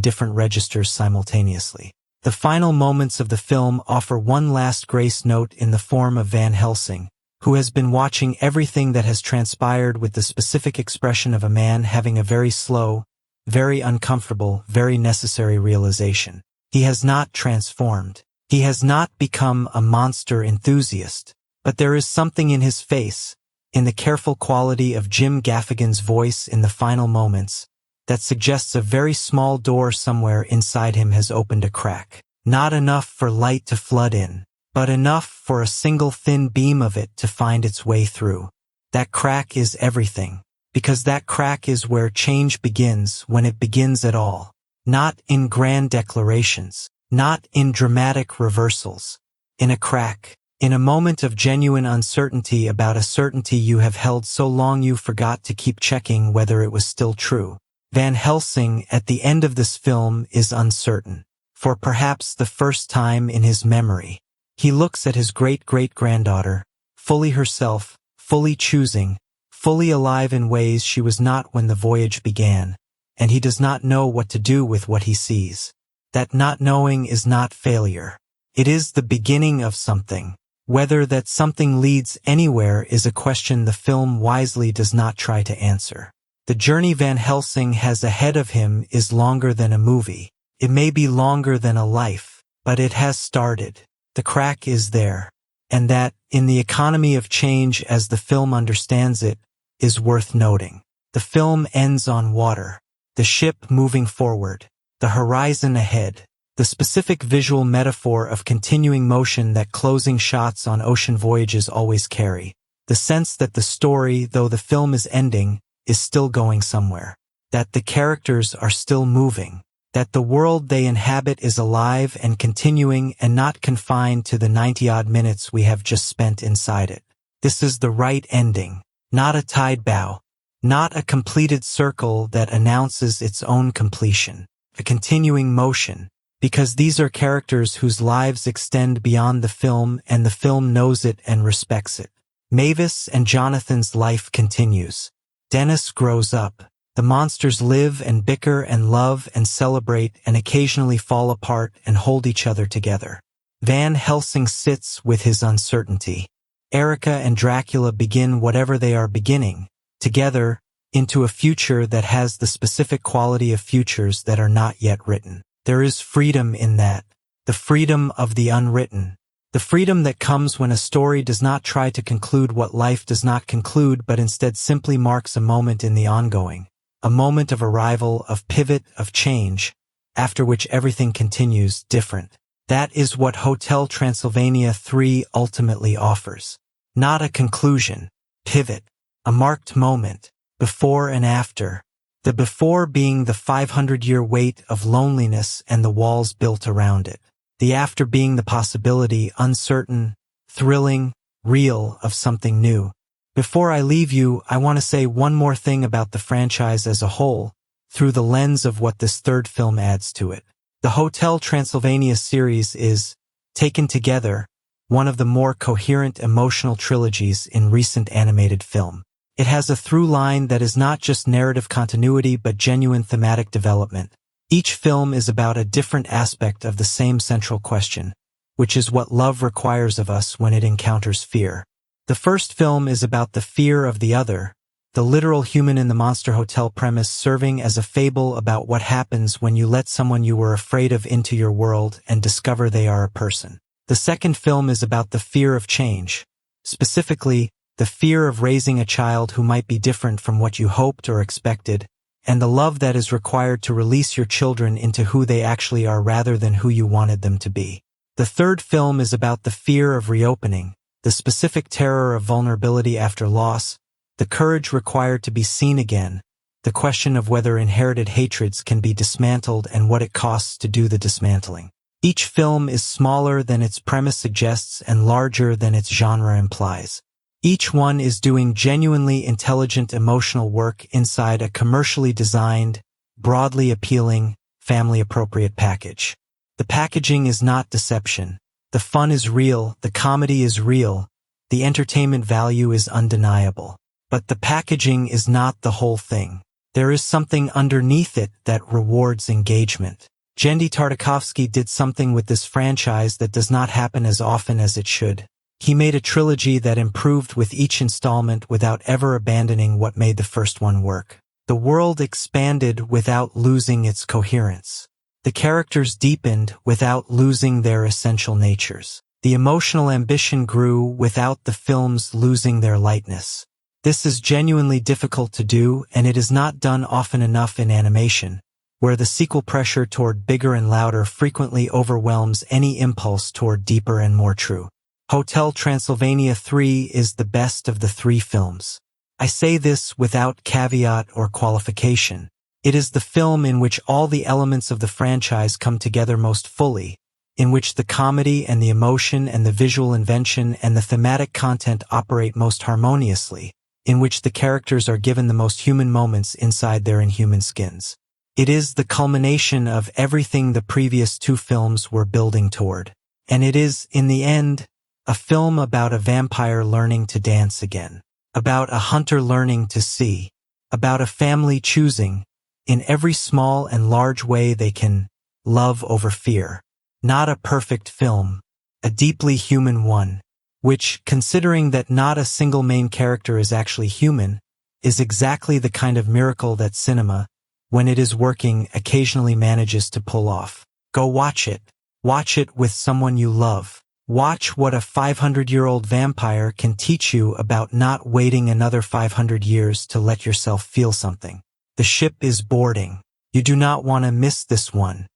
A: different registers simultaneously. The final moments of the film offer one last grace note in the form of Van Helsing, who has been watching everything that has transpired with the specific expression of a man having a very slow, very uncomfortable, very necessary realization. He has not transformed. He has not become a monster enthusiast, but there is something in his face, in the careful quality of Jim Gaffigan's voice in the final moments, that suggests a very small door somewhere inside him has opened a crack. Not enough for light to flood in, but enough for a single thin beam of it to find its way through. That crack is everything, because that crack is where change begins when it begins at all. Not in grand declarations, not in dramatic reversals. In a crack, in a moment of genuine uncertainty about a certainty you have held so long you forgot to keep checking whether it was still true. Van Helsing at the end of this film is uncertain. For perhaps the first time in his memory, he looks at his great-great-granddaughter, fully herself, fully choosing, fully alive in ways she was not when the voyage began, and he does not know what to do with what he sees. That not knowing is not failure. It is the beginning of something. Whether that something leads anywhere is a question the film wisely does not try to answer. The journey Van Helsing has ahead of him is longer than a movie. It may be longer than a life, but it has started. The crack is there. And that, in the economy of change as the film understands it, is worth noting. The film ends on water, the ship moving forward, the horizon ahead, the specific visual metaphor of continuing motion that closing shots on ocean voyages always carry, the sense that the story, though the film is ending, is still going somewhere, that the characters are still moving, that the world they inhabit is alive and continuing and not confined to the 90-odd minutes we have just spent inside it. This is the right ending, not a tide bow, not a completed circle that announces its own completion, a continuing motion, because these are characters whose lives extend beyond the film and the film knows it and respects it. Mavis and Jonathan's life continues. Dennis grows up. The monsters live and bicker and love and celebrate and occasionally fall apart and hold each other together. Van Helsing sits with his uncertainty. Erica and Dracula begin whatever they are beginning, together, into a future that has the specific quality of futures that are not yet written. There is freedom in that, the freedom of the unwritten, the freedom that comes when a story does not try to conclude what life does not conclude but instead simply marks a moment in the ongoing, a moment of arrival, of pivot, of change, after which everything continues different. That is what Hotel Transylvania 3 ultimately offers. Not a conclusion, pivot, a marked moment, before and after. The before being the 500-year wait of loneliness and the walls built around it. The after being the possibility, uncertain, thrilling, real, of something new. Before I leave you, I want to say one more thing about the franchise as a whole, through the lens of what this third film adds to it. The Hotel Transylvania series is, taken together, one of the more coherent emotional trilogies in recent animated film. It has a through line that is not just narrative continuity but genuine thematic development. Each film is about a different aspect of the same central question, which is what love requires of us when it encounters fear. The first film is about the fear of the other, the literal human in the Monster Hotel premise serving as a fable about what happens when you let someone you were afraid of into your world and discover they are a person. The second film is about the fear of change, specifically, the fear of raising a child who might be different from what you hoped or expected, and the love that is required to release your children into who they actually are rather than who you wanted them to be. The third film is about the fear of reopening, the specific terror of vulnerability after loss, the courage required to be seen again, the question of whether inherited hatreds can be dismantled and what it costs to do the dismantling. Each film is smaller than its premise suggests and larger than its genre implies. Each one is doing genuinely intelligent emotional work inside a commercially designed, broadly appealing, family-appropriate package. The packaging is not deception. The fun is real, the comedy is real, the entertainment value is undeniable. But the packaging is not the whole thing. There is something underneath it that rewards engagement. Genndy Tartakovsky did something with this franchise that does not happen as often as it should. He made a trilogy that improved with each installment without ever abandoning what made the first one work. The world expanded without losing its coherence. The characters deepened without losing their essential natures. The emotional ambition grew without the films losing their lightness. This is genuinely difficult to do, and it is not done often enough in animation, where the sequel pressure toward bigger and louder frequently overwhelms any impulse toward deeper and more true. Hotel Transylvania 3 is the best of the three films. I say this without caveat or qualification. It is the film in which all the elements of the franchise come together most fully, in which the comedy and the emotion and the visual invention and the thematic content operate most harmoniously, in which the characters are given the most human moments inside their inhuman skins. It is the culmination of everything the previous two films were building toward. And it is, in the end, a film about a vampire learning to dance again, about a hunter learning to see, about a family choosing, in every small and large way they can, love over fear. Not a perfect film, a deeply human one, which, considering that not a single main character is actually human, is exactly the kind of miracle that cinema, when it is working, occasionally manages to pull off. Go watch it. Watch it with someone you love. Watch what a 500-year-old vampire can teach you about not waiting another 500 years to let yourself feel something. The ship is boarding. You do not want to miss this one.